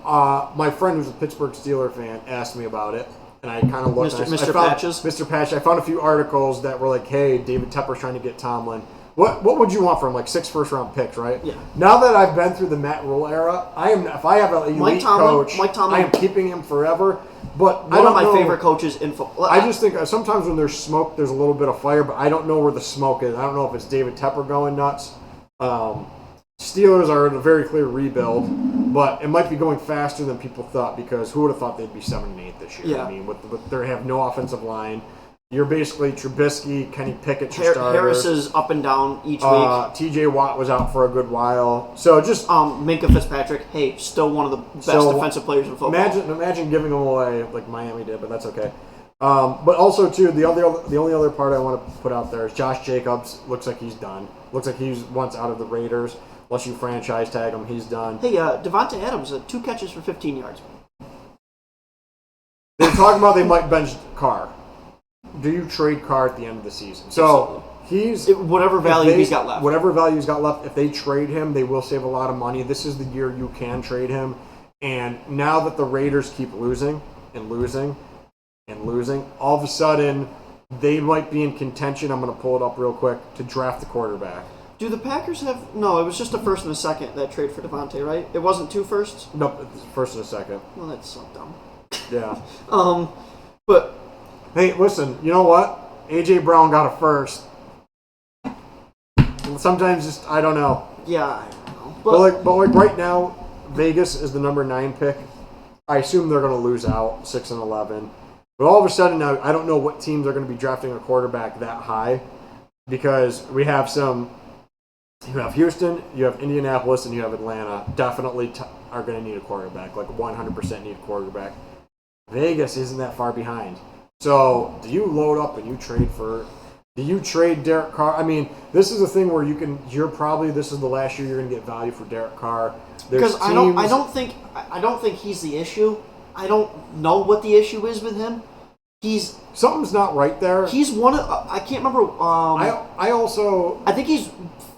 My friend who's a Pittsburgh Steelers fan asked me about it, and I kind of looked. Mr. Patches? Mr. Patches. I found a few articles that were like, hey, David Tepper's trying to get Tomlin. What would you want from like 6 first-round picks, right? Yeah. Now that I've been through the Matt Rule era, if I have an elite coach, I am keeping him forever. But one of my favorite coaches in football. I just think sometimes when there's smoke, there's a little bit of fire, but I don't know where the smoke is. I don't know if it's David Tepper going nuts. Steelers are in a very clear rebuild, but it might be going faster than people thought because who would have thought they'd be 7-8 this year? Yeah. I mean, they have no offensive line. You're basically Trubisky, Kenny Pickett's your starter. Harris is up and down each week. T.J. Watt was out for a good while. So just Minkah Fitzpatrick, still one of the best defensive players in football. Imagine giving him away like Miami did, but that's okay. But also too, the only other part I want to put out there is Josh Jacobs looks like he's done. Looks like he's once out of the Raiders. Unless you franchise tag him, he's done. Hey, Devontae Adams, 2 catches for 15 yards. They're talking about they might bench Carr. Do you trade Carr at the end of the season? So whatever value he's got left. Whatever value he's got left, if they trade him, they will save a lot of money. This is the year you can trade him. And now that the Raiders keep losing and losing and losing, all of a sudden they might be in contention. I'm going to pull it up real quick to draft the quarterback. Do the Packers have... No, it was just a first and a second that trade for Devontae, right? It wasn't 2 firsts? Nope, first and a second. Well, that's so dumb. Yeah. But... Hey, listen, you know what? A.J. Brown got a first. Sometimes I don't know. Yeah, I don't know. But like right now, Vegas is the number 9 pick. I assume they're going to lose out 6-11. But all of a sudden now, I don't know what teams are going to be drafting a quarterback that high because we have some. You have Houston, you have Indianapolis, and you have Atlanta. Definitely are going to need a quarterback. Like 100% need a quarterback. Vegas isn't that far behind. So do you load up and do you trade Derek Carr? I mean, this is a thing where this is the last year you're going to get value for Derek Carr. Because I don't think he's the issue. I don't know what the issue is with him. Something's not right there. He's one of I can't remember. I think he's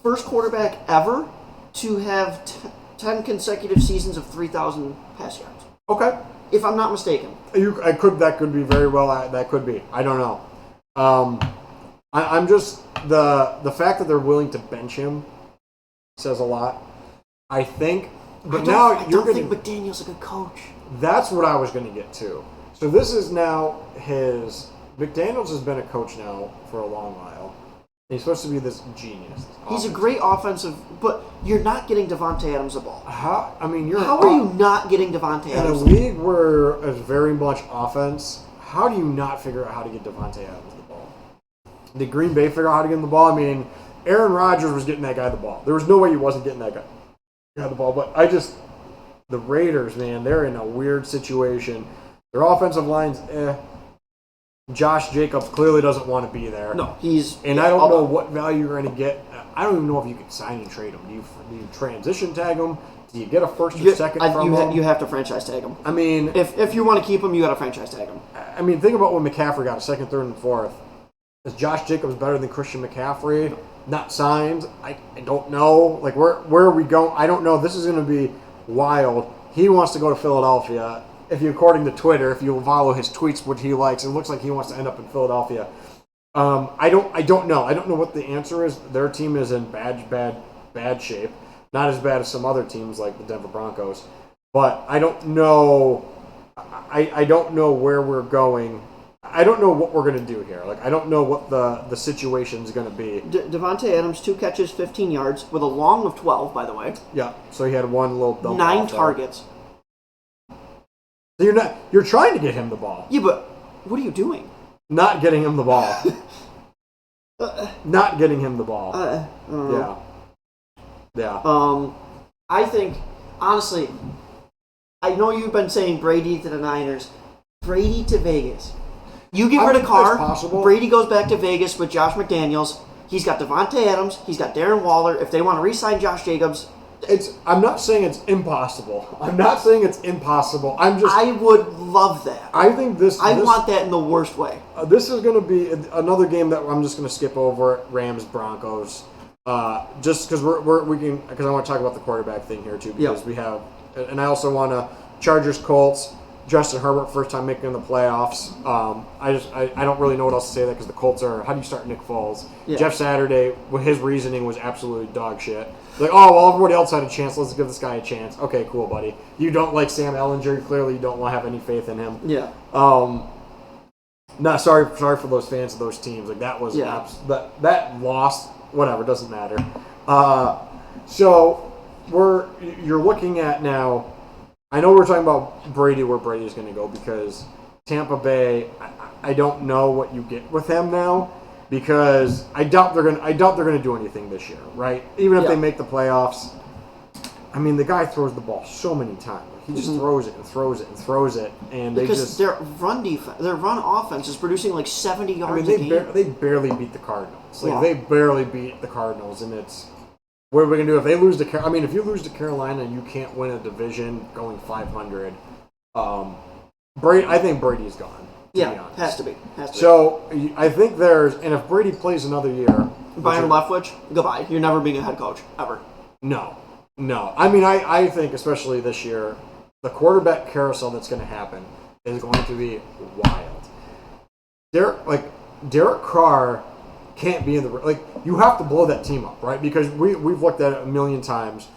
first quarterback ever to have 10 consecutive seasons of 3,000 pass yards. Okay. If I'm not mistaken. That could be very well. That could be. I don't know. I'm just the fact that they're willing to bench him says a lot. I think. But now I don't think McDaniel's a good coach. That's what I was going to get to. So this is now McDaniels has been a coach now for a long while. He's supposed to be this genius. He's a great offensive, but you're not getting Devontae Adams the ball. How are you not getting Devontae Adams? In a league where it's very much offense, how do you not figure out how to get Devontae Adams the ball? Did Green Bay figure out how to get him the ball? I mean, Aaron Rodgers was getting that guy the ball. There was no way he wasn't getting that guy the ball. But the Raiders, man, they're in a weird situation. Their offensive line's Josh Jacobs clearly doesn't want to be there. No, I don't know what value you're going to get. I don't even know if you can sign and trade him. Do you transition tag him? Do you get a first or second from him? You have to franchise tag him. I mean, if you want to keep him, you got to franchise tag him. I mean, think about when McCaffrey got a second, third, and fourth. Is Josh Jacobs better than Christian McCaffrey? Not signed. I don't know. Like where are we going? I don't know. This is going to be wild. He wants to go to Philadelphia. According to Twitter, if you follow his tweets, what he likes, it looks like he wants to end up in Philadelphia. I don't know. I don't know what the answer is. Their team is in bad shape. Not as bad as some other teams like the Denver Broncos. But I don't know. I don't know where we're going. I don't know what we're going to do here. Like, I don't know what the situation is going to be. Devontae Adams, 2 catches, 15 yards, with a long of 12, by the way. Yeah, so he had one little dump. 9 targets. So you're trying to get him the ball. Yeah, but what are you doing? Not getting him the ball. Not getting him the ball. Yeah. I think, honestly, I know you've been saying Brady to the Niners. Brady to Vegas. You get rid of Carr. Brady goes back to Vegas with Josh McDaniels. He's got Devontae Adams. He's got Darren Waller. If they want to re-sign Josh Jacobs, I'm not saying it's impossible. I would love that. I think I want that in the worst way. This is going to be another game that I'm just going to skip over. Rams Broncos. Just because because I want to talk about the quarterback thing here too, because we have, and I also want to Chargers Colts. Justin Herbert, first time making the playoffs. I don't really know what else to say that because the Colts are. How do you start Nick Foles? Yeah. Jeff Saturday, his reasoning was absolutely dog shit. Like, oh well, everybody else had a chance. Let's give this guy a chance. Okay, cool, buddy. You don't like Sam Ellinger. Clearly, you don't have any faith in him. Yeah. Sorry for those fans of those teams. Like that was that loss. Whatever, doesn't matter. So you're looking at now. I know we're talking about Brady, where Brady's going to go, because Tampa Bay, I don't know what you get with him now, because I doubt they're going to do anything this year, right? Even if they make the playoffs. I mean, the guy throws the ball so many times. He just throws it and throws it and throws it, and because their run offense is producing like 70 yards a game. They barely beat the Cardinals. They barely beat the Cardinals, and it's. What are we going to do if they lose to if you lose to Carolina and you can't win a division going 500, I think Brady's gone. Has to be. So I think and if Brady plays another year, Byron Leftwich, goodbye. You're never being a head coach ever. No. I mean, I think especially this year, the quarterback carousel that's going to happen is going to be wild. Derek Carr can't be in the you have to blow that team up, right? Because we've looked at it a million times.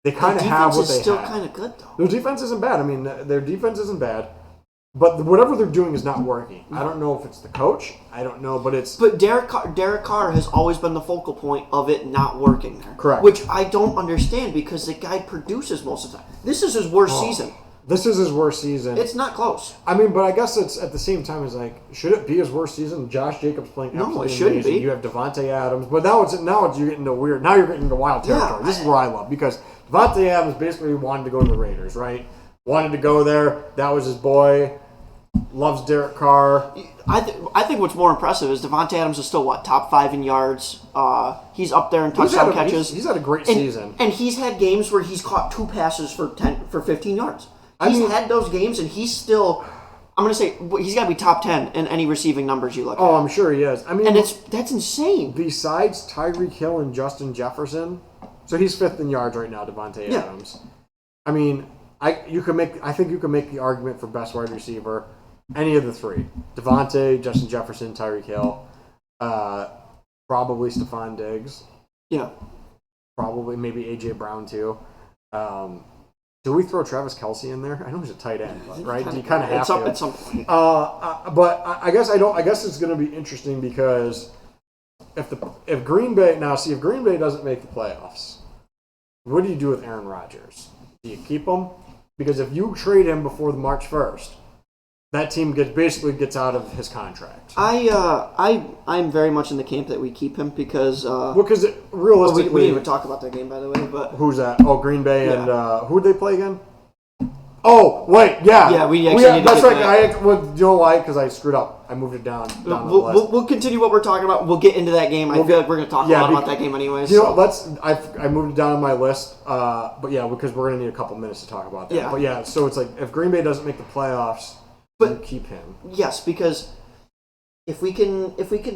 They kind of have what they have. Defense is still kind of good though. Their defense isn't bad. I mean, their defense isn't bad, but whatever they're doing is not working. I don't know if it's the coach. I don't know, but it's. But Derek Carr has always been the focal point of it not working there. Correct. Which I don't understand because the guy produces most of the time. This is his worst season. This is his worst season. It's not close. I mean, but I guess it's at the same time is should it be his worst season? Josh Jacobs playing absolutely no, it shouldn't amazing. Be. You have Devontae Adams, but now you're getting into weird. Now you're getting into wild territory. This is where I love because Devontae Adams basically wanted to go to the Raiders, right? Wanted to go there. That was his boy. Loves Derek Carr. I think what's more impressive is Devontae Adams is still top 5 in yards. He's up there in touchdown catches. He's had a great season, and he's had games where he's caught 2 passes for 15 yards. He's had those games, and he's still. I'm going to say he's got to be top 10 in any receiving numbers you look at. Oh, I'm sure he is. I mean, and that's insane. Besides Tyreek Hill and Justin Jefferson, so he's 5th in yards right now. Devontae Adams. I mean, I think you can make the argument for best wide receiver. Any of the 3: Devontae, Justin Jefferson, Tyreek Hill, probably Stephon Diggs. Yeah. Probably maybe AJ Brown too. Do we throw Travis Kelce in there? I know he's a tight end, right? You kind of have to at some point. But I guess I don't. I guess it's going to be interesting because if Green Bay doesn't make the playoffs, what do you do with Aaron Rodgers? Do you keep him? Because if you trade him before the March 1st, that team gets out of his contract. I'm very much in the camp that we keep him because realistically we didn't even talk about that game, by the way. But who's that? Oh, Green Bay and who did they play again? Oh wait, yeah, we actually need to that's get right. that. You know why? Because I screwed up. I moved it down the list. We'll continue what we're talking about. We'll get into that game. I feel like we're going to talk a lot about that game anyways. You know, I moved it down on my list. But because we're going to need a couple minutes to talk about that. Yeah. But so it's if Green Bay doesn't make the playoffs. But keep him. Yes, because if we can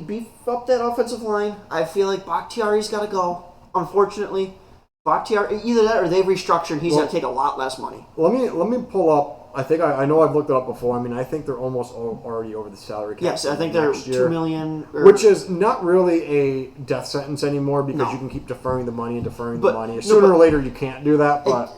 beef up that offensive line, I feel like Bakhtiari's got to go. Unfortunately, Bakhtiari, either that or they've restructured. He's going to take a lot less money. Let me pull up. I think I know I've looked it up before. I mean, I think they're almost already over the salary cap. Yes, I think they're $2 million. Which is not really a death sentence anymore because you can keep deferring the money and deferring the money. Sooner or later, you can't do that. But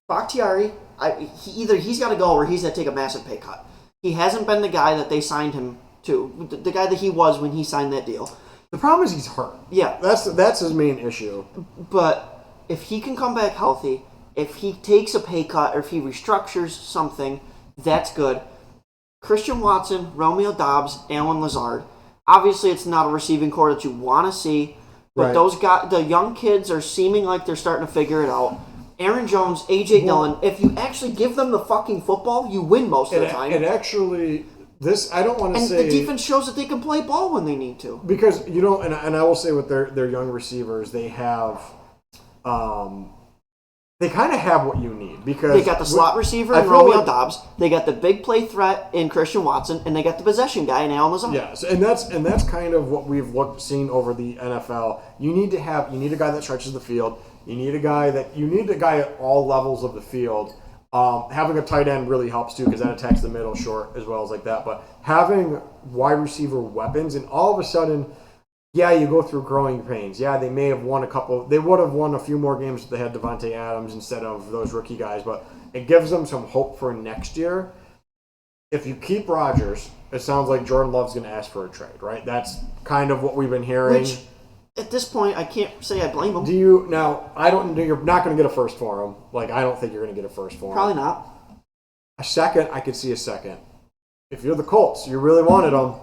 Bakhtiari, either he's got to go or he's got to take a massive pay cut. He hasn't been the guy that they signed him to, the guy that he was when he signed that deal. The problem is he's hurt. Yeah. That's his main issue. But if he can come back healthy, if he takes a pay cut or if he restructures something, that's good. Christian Watson, Romeo Doubs, Alan Lazard. Obviously, it's not a receiving core that you want to see, but those guys, the young kids are seeming like they're starting to figure it out. Aaron Jones, A.J. Dillon, if you actually give them the fucking football, you win most of the time. It actually... I don't want to say... And the defense shows that they can play ball when they need to. Because, and I will say with their young receivers, they have... they kind of have what you need. Because they got the slot receiver in Romeo Doubs. They got the big play threat in Christian Watson. And they got the possession guy in Alan Lazard. Yes, and that's kind of what we've seen over the NFL. You need a guy that stretches the field. You need a guy at all levels of the field. Having a tight end really helps too because that attacks the middle short as well as like that. But having wide receiver weapons and all of a sudden, you go through growing pains. Yeah, they may have won a couple. They would have won a few more games if they had Devontae Adams instead of those rookie guys. But it gives them some hope for next year. If you keep Rodgers, it sounds like Jordan Love's going to ask for a trade, right? That's kind of what we've been hearing. Which, at this point, I can't say I blame him. You're not going to get a first for him. Like, I don't think you're going to get a first for him. Probably not. A second, I could see a second. If you're the Colts, you really wanted him,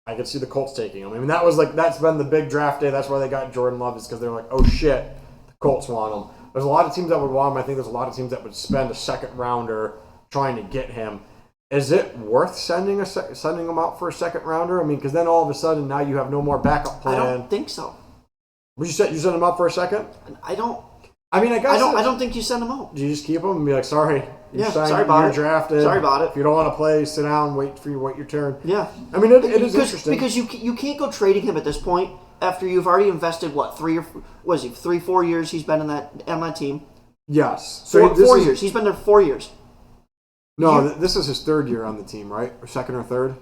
I could see the Colts taking him. I mean, that's been the big draft day. That's why they got Jordan Love, is because they're like, oh shit, the Colts want him. There's a lot of teams that would want him. I think there's a lot of teams that would spend a second rounder trying to get him. Is it worth sending him out for a second rounder? I mean, because then all of a sudden now you have no more backup plan. I don't think so. But you sent him out for a second? I don't. I mean, I guess I don't think you send him out. Do you just keep him and be like, sorry, sorry about it. Drafted. Sorry about it. If you don't want to play, sit down, wait your turn. Yeah. I mean, it is interesting because you can't go trading him at this point after you've already invested 4 years he's been on that team. Yes. So 4 years. He's been there 4 years. No, this is his third year on the team, right? Or second or third?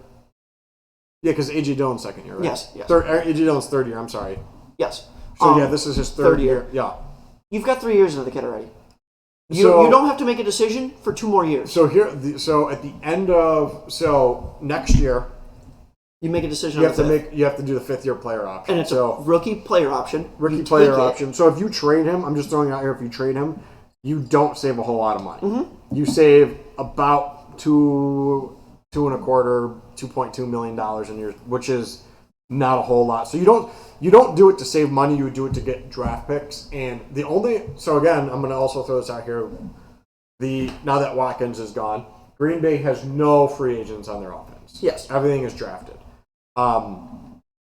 Yeah, because A.J. Dillon's second year, right? Yes. A.J. Dillon's third year, I'm sorry. Yes. So, this is his third year. Yeah. You've got 3 years into the kid already. You don't have to make a decision for 2 more years. So at the end of next year, you make a decision. You have to do the 5th year player option, and it's a rookie player option. So if you trade him, I'm just throwing it out here. If you trade him, you don't save a whole lot of money. Mm-hmm. You save about $2.25 million in years, which is not a whole lot. So you don't do it to save money. You would do it to get draft picks. And so again, I'm going to also throw this out here. Now that Watkins is gone, Green Bay has no free agents on their offense. Yes, everything is drafted,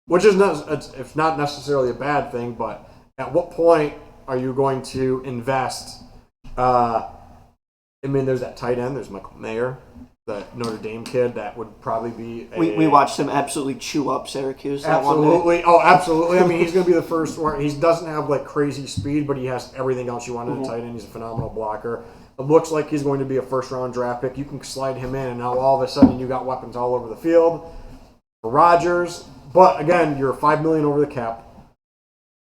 which is it's not necessarily a bad thing. But at what point are you going to invest? I mean, there's that tight end. There's Michael Mayer, the Notre Dame kid. That would probably be. We watched him absolutely chew up Syracuse. Absolutely. Oh, absolutely. I mean, he's going to be the first where he doesn't have like crazy speed, but he has everything else you want in a tight end. He's a phenomenal blocker. It looks like he's going to be a first-round draft pick. You can slide him in, and now all of a sudden you got weapons all over the field for Rodgers. But again, you're $5 million over the cap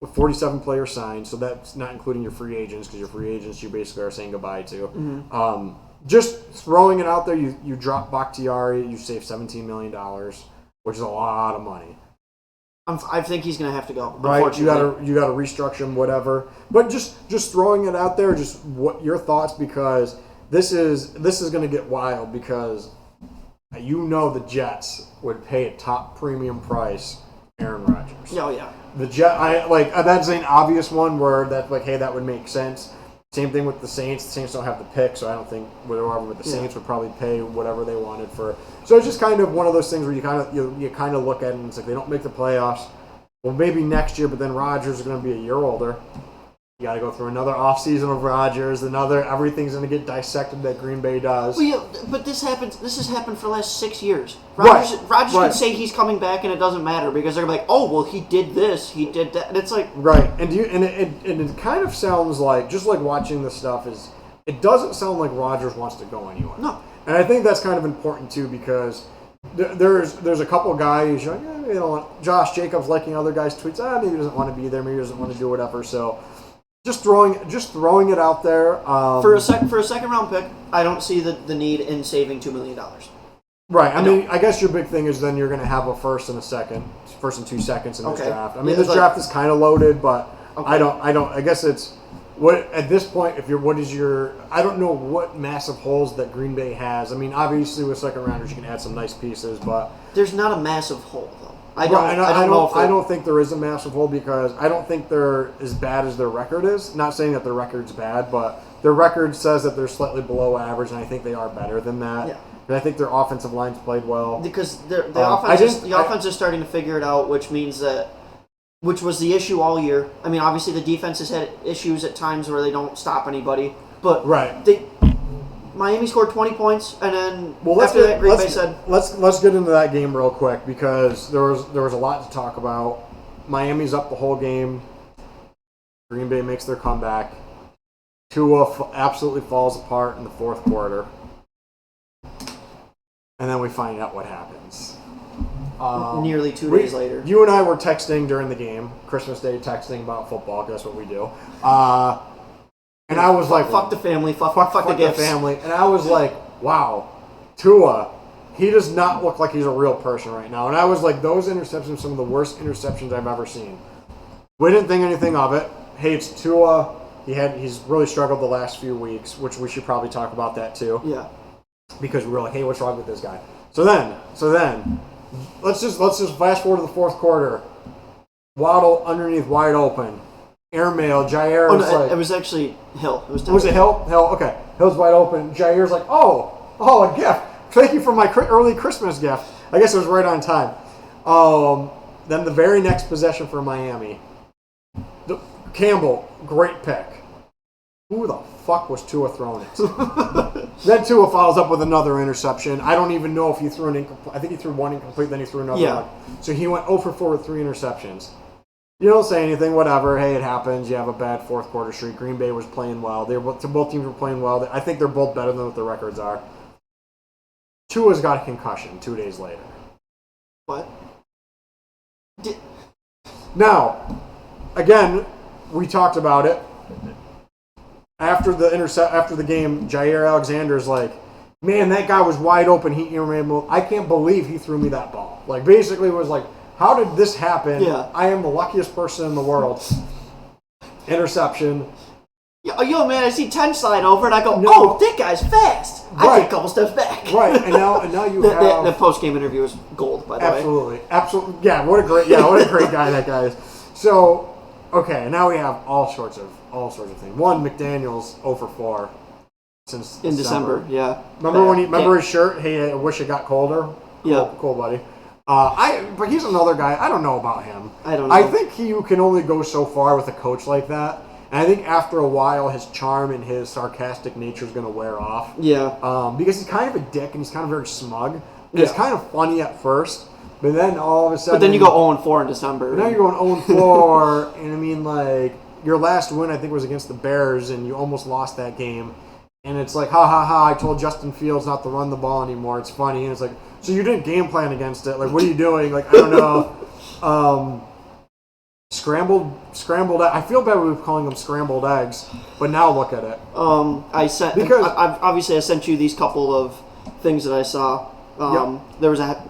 with 47 players signed, so that's not including your free agents, because your free agents you basically are saying goodbye to. Mm-hmm. Just throwing it out there, you drop Bakhtiari, you save $17 million, which is a lot of money. I think he's going to have to go. Right, you got to restructure him, whatever. But just throwing it out there, just what your thoughts, because this is going to get wild, because the Jets would pay a top premium price Aaron Rodgers. Oh yeah. That's an obvious one where that's like, hey, that would make sense. Same thing with the Saints. The Saints don't have the pick, so I don't think whoever with the Saints would probably pay whatever they wanted for. So it's just kind of one of those things where you kind of look at it and it's like they don't make the playoffs. Well, maybe next year, but then Rodgers is going to be a year older. You got to go through another offseason of Rodgers. Everything's going to get dissected that Green Bay does. Well, yeah, but this happens. This has happened for the last 6 years. Rodgers can say he's coming back, and it doesn't matter because they're like, oh, well, he did this, he did that, and it's like right. And it kind of sounds like, just like watching this stuff, it doesn't sound like Rodgers wants to go anywhere. No. And I think that's kind of important too because there's a couple of guys, you're like, Josh Jacobs liking other guys' tweets. Maybe he doesn't want to be there. Maybe he doesn't want to do whatever. So just throwing it out there. For a second round pick, I don't see the need in saving $2 million. Right. I mean, I guess your big thing is then you're going to have a first and 2 seconds in this draft. I mean, this draft is kind of loaded, but I don't. I guess it's what at this point. I don't know what massive holes that Green Bay has. I mean, obviously with second rounders you can add some nice pieces, but there's not a massive hole though. I don't think there is a massive hole because I don't think they're as bad as their record is. Not saying that their record's bad, but their record says that they're slightly below average, and I think they are better than that. Yeah. And I think their offensive line's played well. Because the offense is starting to figure it out, which means that, which was the issue all year. I mean, obviously the defense has had issues at times where they don't stop anybody. But Miami scored 20 points, and then after that, Green Bay said... Let's get into that game real quick, because there was a lot to talk about. Miami's up the whole game. Green Bay makes their comeback. Tua absolutely falls apart in the fourth quarter. And then we find out what happens. Nearly 2 days later. You and I were texting during the game, Christmas Day, texting about football, because that's what we do. And I was like... Fuck the family, fuck the gifts. Family. And I was like, wow, Tua, he does not look like he's a real person right now. And I was like, those interceptions are some of the worst interceptions I've ever seen. We didn't think anything of it. Hey, it's Tua. He's really struggled the last few weeks, which we should probably talk about that too. Yeah. Because we were like, hey, what's wrong with this guy? So then, let's just fast forward to the fourth quarter. Waddle underneath, wide open. Airmail, Jair was like... It was actually Hill. Was it Hill? Hill, okay. Hill's wide open. Jair's like, oh, a gift. Thank you for my early Christmas gift. I guess it was right on time. Then the very next possession for Miami. Campbell, great pick. Who the fuck was Tua throwing it to? Then Tua follows up with another interception. I don't even know if he threw an incomplete. I think he threw one incomplete, then he threw another one. So he went 0 for 4 with 3 interceptions. You don't say anything, whatever. Hey, it happens. You have a bad fourth quarter streak. Green Bay was playing well. Both teams were playing well. I think they're both better than what their records are. Tua's got a concussion 2 days later. What? Now, again, we talked about it. After the game, Jair Alexander's like, man, that guy was wide open. I can't believe he threw me that ball. Like, basically was like, how did this happen? Yeah. I am the luckiest person in the world. Interception. Yo, man, I see 10 slide over, and I go, oh, that guy's fast. Right. I take a couple steps back. Right, and now you have... The post-game interview was gold, by the way. Absolutely. Yeah, what a great guy that guy is. So, okay, now we have all sorts of things. One, McDaniels 0 for 4 since December. Yeah. Remember his shirt? Hey, I wish it got colder. Yeah. Cool, buddy. But he's another guy. I don't know about him. I don't know. I think you can only go so far with a coach like that. And I think after a while, his charm and his sarcastic nature is going to wear off. Yeah. Because he's kind of a dick and he's kind of very smug. And it's kind of funny at first, but then all of a sudden... But then you go 0-4 in December. Now you're going 0-4, and I mean, like, your last win, I think, was against the Bears, and you almost lost that game. And it's like, I told Justin Fields not to run the ball anymore. It's funny. And it's like, so you didn't game plan against it. Like, what are you doing? Like, I don't know. Scrambled. I feel bad we were calling them scrambled eggs, but now look at it. I sent you these couple of things that I saw. There was a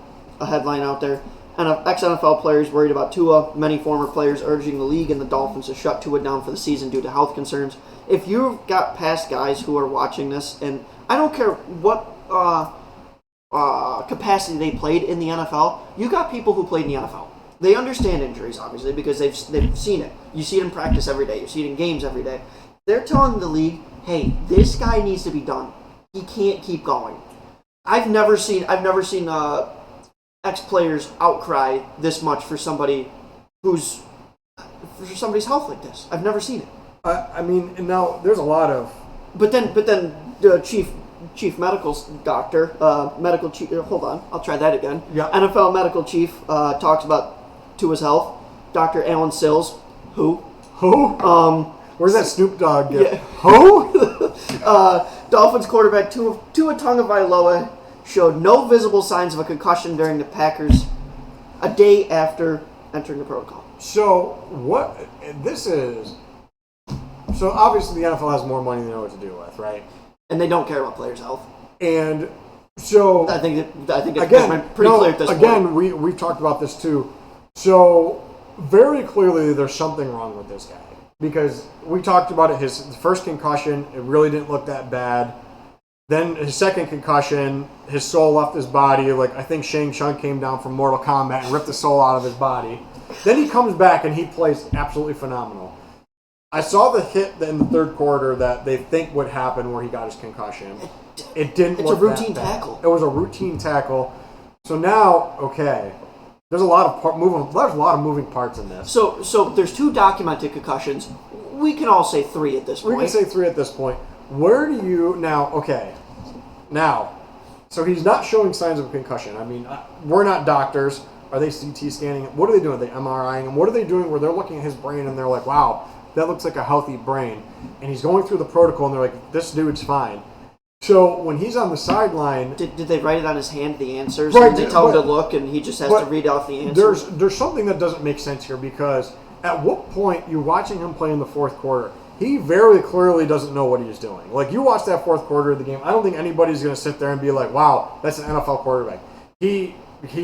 headline out there. And ex-NFL players worried about Tua. Many former players urging the league and the Dolphins to shut Tua down for the season due to health concerns. If you've got past guys who are watching this, and I don't care what capacity they played in the NFL, you got people who played in the NFL. They understand injuries, obviously, because they've seen it. You see it in practice every day. You see it in games every day. They're telling the league, hey, this guy needs to be done. He can't keep going. I've never seen ex-players outcry this much for somebody's health like this. I've never seen it. I mean, and now there's a lot of... But then the chief medical doctor, medical chief... Hold on, I'll try that again. Yeah. NFL medical chief talks about Tua's health. Dr. Alan Sills, who? Where's that Snoop Dogg? Yeah. Who? Dolphins quarterback Tua Tagovailoa showed no visible signs of a concussion during the Packers a day after entering the protocol. So what this is? So obviously the NFL has more money than they know what to do with, right? And they don't care about players' health. And so I think it's again, pretty clear at this point. Again, we've talked about this too. So very clearly there's something wrong with this guy. Because we talked about it, his first concussion, it really didn't look that bad. Then his second concussion, his soul left his body. Like, I think Shang Tsung came down from Mortal Kombat and ripped the soul out of his body. Then he comes back and he plays absolutely phenomenal. I saw the hit in the third quarter that they think would happen where he got his concussion. It didn't look that bad. It's a routine tackle. It was a routine tackle. So now, okay, there's a lot of moving parts in this. So there's 2 documented concussions. We can all say 3 at this point. We can say 3 at this point. Where do you now? Okay, now, so he's not showing signs of concussion. I mean, we're not doctors. Are they CT scanning? What are they doing? Are they MRIing him? What are they doing where they're looking at his brain and they're like, wow, that looks like a healthy brain. And he's going through the protocol and they're like, this dude's fine. So when he's on the sideline... Did they write it on his hand, the answers? Right, and they tell him to look and he just has to read off the answers? There's something that doesn't make sense here because at what point you're watching him play in the fourth quarter, he very clearly doesn't know what he's doing. Like, you watch that fourth quarter of the game, I don't think anybody's going to sit there and be like, wow, that's an NFL quarterback. He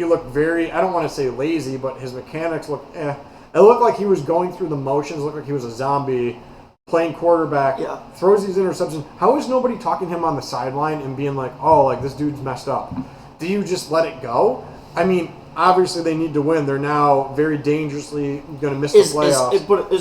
looked very, I don't want to say lazy, but his mechanics looked It looked like he was going through the motions. It looked like he was a zombie playing quarterback, throws these interceptions. How is nobody talking to him on the sideline and being like, oh, like, this dude's messed up? Do you just let it go? I mean, obviously they need to win. They're now very dangerously going to miss the playoffs. But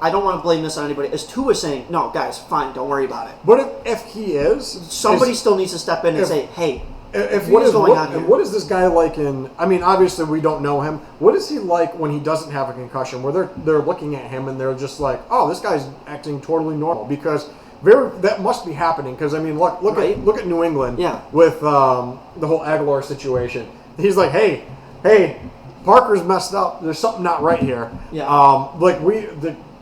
I don't want to blame this on anybody. Is Tua saying, no, guys, fine, don't worry about it? But if he is... Somebody still needs to step in and say, hey, what is going on here? What is this guy like in... I mean, obviously we don't know him. What is he like when he doesn't have a concussion, where they're looking at him and they're just like, oh, this guy's acting totally normal? Because that must be happening. Because, I mean, look at New England with the whole Aguilar situation. He's like, hey, Parker's messed up. There's something not right here. Yeah.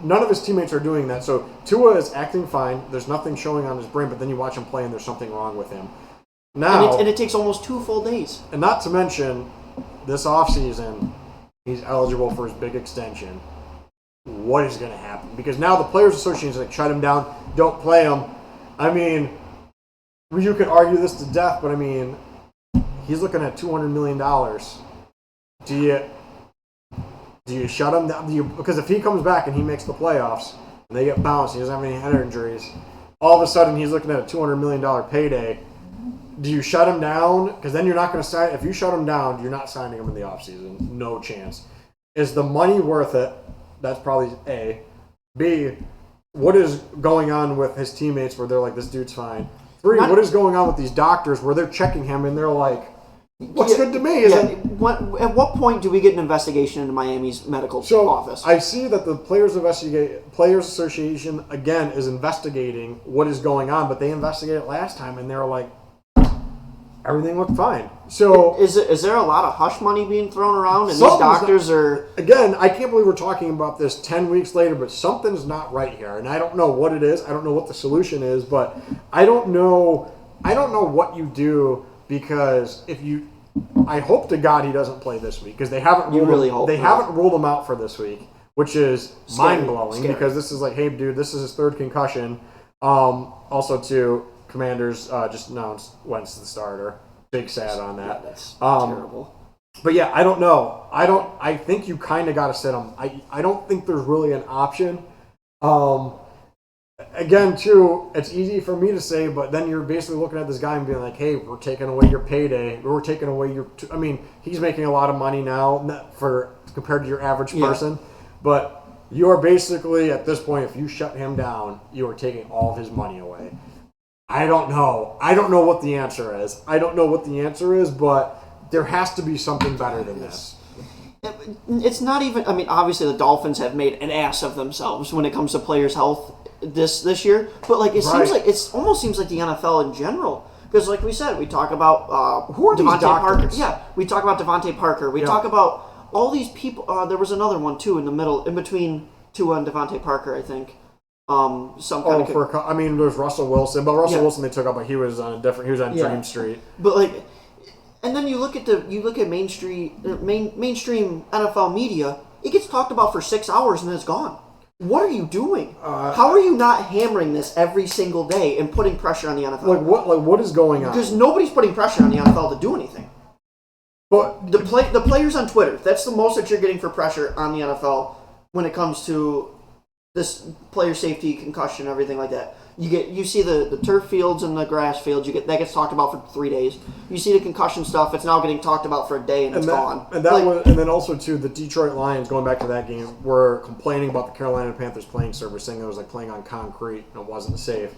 None of his teammates are doing that. So Tua is acting fine. There's nothing showing on his brain, but then you watch him play and there's something wrong with him. Now, and it takes almost 2 full days. And not to mention, this offseason, he's eligible for his big extension. What is going to happen? Because now the Players Association is like, shut him down, don't play him. I mean, you could argue this to death, but I mean, he's looking at $200 million. Do you shut him down? Because if he comes back and he makes the playoffs and they get bounced, he doesn't have any head injuries, all of a sudden he's looking at a $200 million payday. Do you shut him down? Because then you're not going to sign. If you shut him down, you're not signing him in the offseason. No chance. Is the money worth it? That's probably A. B, what is going on with his teammates where they're like, this dude's fine? 3, what is going on with these doctors where they're checking him and they're like, what's good to me? At what point do we get an investigation into Miami's medical office? I see that the Players Association, again, is investigating what is going on, but they investigated it last time and they were like, everything looked fine. So is there a lot of hush money being thrown around, and these doctors are... Again, I can't believe we're talking about this 10 weeks later, but something's not right here, and I don't know what it is. I don't know what the solution is, but I don't know what you do, because I hope to God he doesn't play this week, because they haven't ruled him out for this week, which is mind-blowing, because this is like, hey, dude, this is his 3rd concussion. Also, too, Commanders just announced Wentz the starter. Big sad on that. Yeah, that's terrible. But yeah, I don't know. I think you kind of got to sit him. I don't think there's really an option. Again, too, it's easy for me to say, but then you're basically looking at this guy and being like, hey, we're taking away your payday. We're taking away your... I mean, he's making a lot of money now compared to your average person. But you are basically, at this point, if you shut him down, you are taking all of his money away. I don't know. I don't know what the answer is. But there has to be something better than this. It's not even... I mean, obviously the Dolphins have made an ass of themselves when it comes to players' health this year. But it almost seems like the NFL in general. Because like we said, we talk about who are Devontae these doctors? Parker. Yeah, we talk about Devontae Parker. We talk about all these people. There was another one too in the middle, in between Tua and Devontae Parker, I think. some kind of. I mean, there's Russell Wilson, but Wilson they took up, but he was on Dream Street. But like, and then you look at mainstream NFL media. It gets talked about for 6 hours and then it's gone. What are you doing? How are you not hammering this every single day and putting pressure on the NFL? What is going on? Because nobody's putting pressure on the NFL to do anything. But the players on Twitter, that's the most that you're getting for pressure on the NFL when it comes to this player safety, concussion, everything like that. You see the turf fields and the grass fields. That gets talked about for 3 days. You see the concussion stuff. It's now getting talked about for a day and it's gone. And then also too, the Detroit Lions, going back to that game, were complaining about the Carolina Panthers playing surface, saying it was like playing on concrete and it wasn't safe.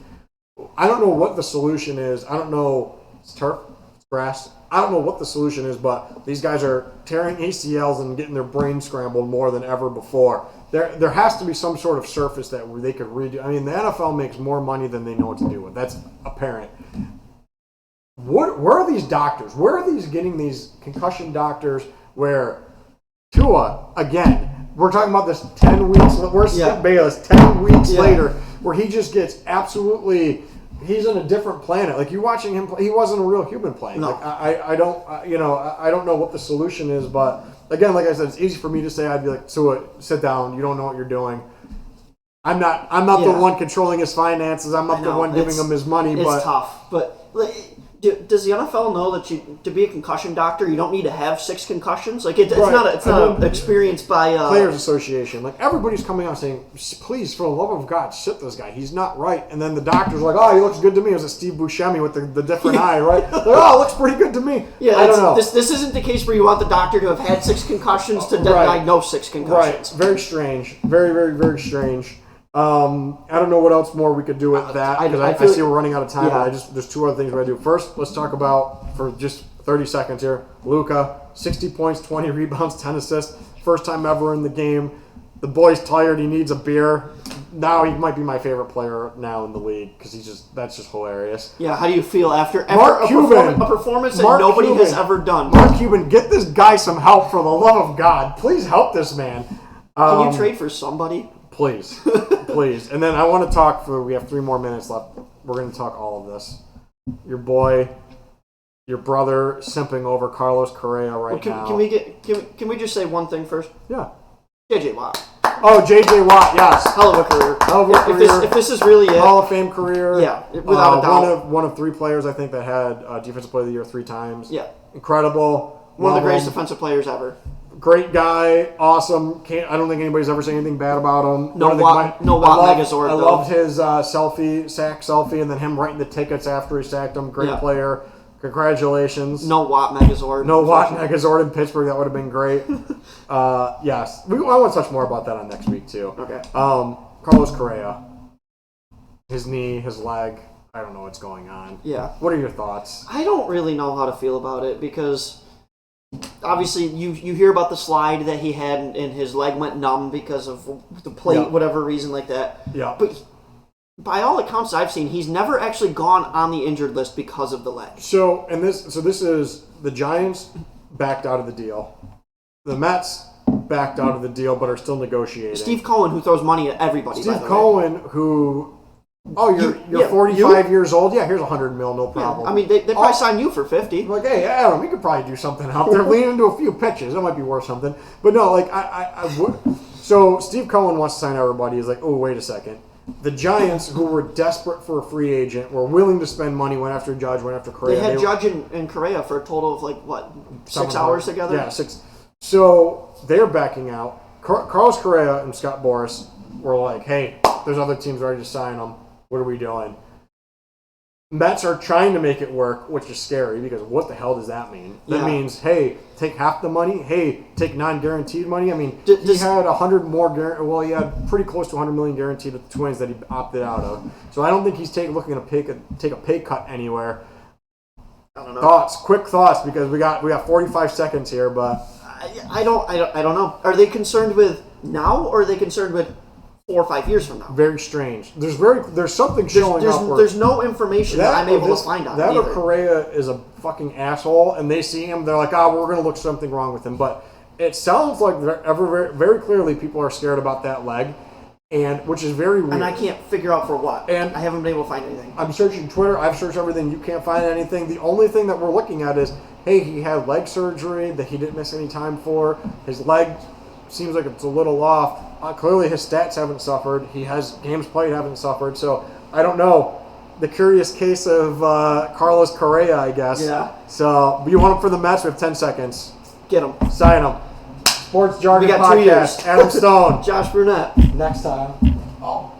I don't know what the solution is. I don't know. It's turf, it's grass. I don't know what the solution is, but these guys are tearing ACLs and getting their brain scrambled more than ever before. There has to be some sort of surface where they could redo. I mean, the NFL makes more money than they know what to do with. That's apparent. Where are these doctors? Where are these getting these concussion doctors where Tua, again, we're talking about this 10 weeks, where's Skip Bayless, 10 weeks later, where he just gets absolutely, he's on a different planet. Like, you're watching him play, he wasn't a real human playing. No. Like, I don't know what the solution is, but again, like I said, it's easy for me to say. I'd be like, Tua, sit down. You don't know what you're doing. I'm not the one controlling his finances. I'm not the one giving him his money. It's tough. But does the NFL know that to be a concussion doctor, you don't need to have 6 concussions? Like it's not experienced by Players Association. Like, everybody's coming out saying, please, for the love of God, sit this guy. He's not right. And then the doctor's like, oh, he looks good to me. It was a Steve Buscemi with the different eye, right? Like, oh, it looks pretty good to me. Yeah, I don't know. This isn't the case where you want the doctor to have had 6 concussions to diagnose 6 concussions. Right. Very strange. Very, very, very strange. I don't know what else more we could do with that, because I see we're running out of time. Yeah. But there's 2 other things we're going to do. First, let's talk about, for just 30 seconds here, Luka, 60 points, 20 rebounds, 10 assists. First time ever in the game. The boy's tired. He needs a beer. Now he might be my favorite player now in the league, because that's just hilarious. Yeah, how do you feel after a performance that nobody has ever done? Mark Cuban, get this guy some help, for the love of God. Please help this man. Can you trade for somebody? Please. Please. And then I want to talk we have 3 more minutes left. We're going to talk all of this. Your boy, your brother simping over Carlos Correa now. Can we just say one thing first? Yeah. JJ Watt. Oh, JJ Watt, yes. Hell of a career. If this is really it. Hall of Fame career. Yeah, without a doubt. One of 3 players, I think, that had Defensive Player of the Year 3 times. Yeah. Incredible. One of the greatest defensive players ever. Great guy, awesome. I don't think anybody's ever said anything bad about him. No Watt Megazord. I loved his sack selfie, and then him writing the tickets after he sacked him. Great player. Congratulations. No Watt Megazord. No Watt Megazord in Pittsburgh. That would have been great. Yes. I want to touch more about that on next week, too. Okay. Carlos Correa. His knee, his leg. I don't know what's going on. Yeah. What are your thoughts? I don't really know how to feel about it, because obviously you hear about the slide that he had and his leg went numb because of the plate, whatever reason like that. Yeah. But by all accounts I've seen, he's never actually gone on the injured list because of the leg. So this is the Giants backed out of the deal. The Mets backed out of the deal but are still negotiating. Steve Cohen, who throws money at everybody. Steve Cohen, who... Oh, you're 45 years old? Yeah, here's $100 million, no problem. Yeah. I mean, they probably sign you for 50. Like, hey, Adam, we could probably do something out there. Lean into a few pitches. That might be worth something. But no, like, I would. So Steve Cohen wants to sign everybody. He's like, oh, wait a second. The Giants, who were desperate for a free agent, were willing to spend money, went after Judge, went after Correa. They had Judge and Correa for a total of, 6 hours together? Yeah, 6. So they're backing out. Carlos Correa and Scott Boras were like, hey, there's other teams ready to sign them. What are we doing? Mets are trying to make it work, which is scary, because what the hell does that mean? That means, hey, take half the money. Hey, take non-guaranteed money. I mean, he had 100 more. Well, he had pretty close to 100 million guaranteed with the Twins that he opted out of. So I don't think he's looking to take a pay cut anywhere. I don't know. Quick thoughts, because we got 45 seconds here, but I don't know. Are they concerned with now, or are they concerned with 4 or 5 years from now? Very strange. There's something showing up. There's no information that I'm able to find on that. Either. Or Correa is a fucking asshole, and they see him. They're like, we're going to look something wrong with him. But it sounds like very, very clearly people are scared about that leg. and which is very weird. And I can't figure out for what. And I haven't been able to find anything. I'm searching Twitter. I've searched everything. You can't find anything. The only thing that we're looking at is, hey, he had leg surgery that he didn't miss any time for. His leg seems like it's a little off. Clearly, his stats haven't suffered. He has games played haven't suffered. So I don't know. The curious case of Carlos Correa, I guess. Yeah. So you want him for the Mets? We have 10 seconds. Get him. Sign him. Sports Jargon We got 2 Podcast. years. Adam Stone. Josh Brunette. Next time. Oh.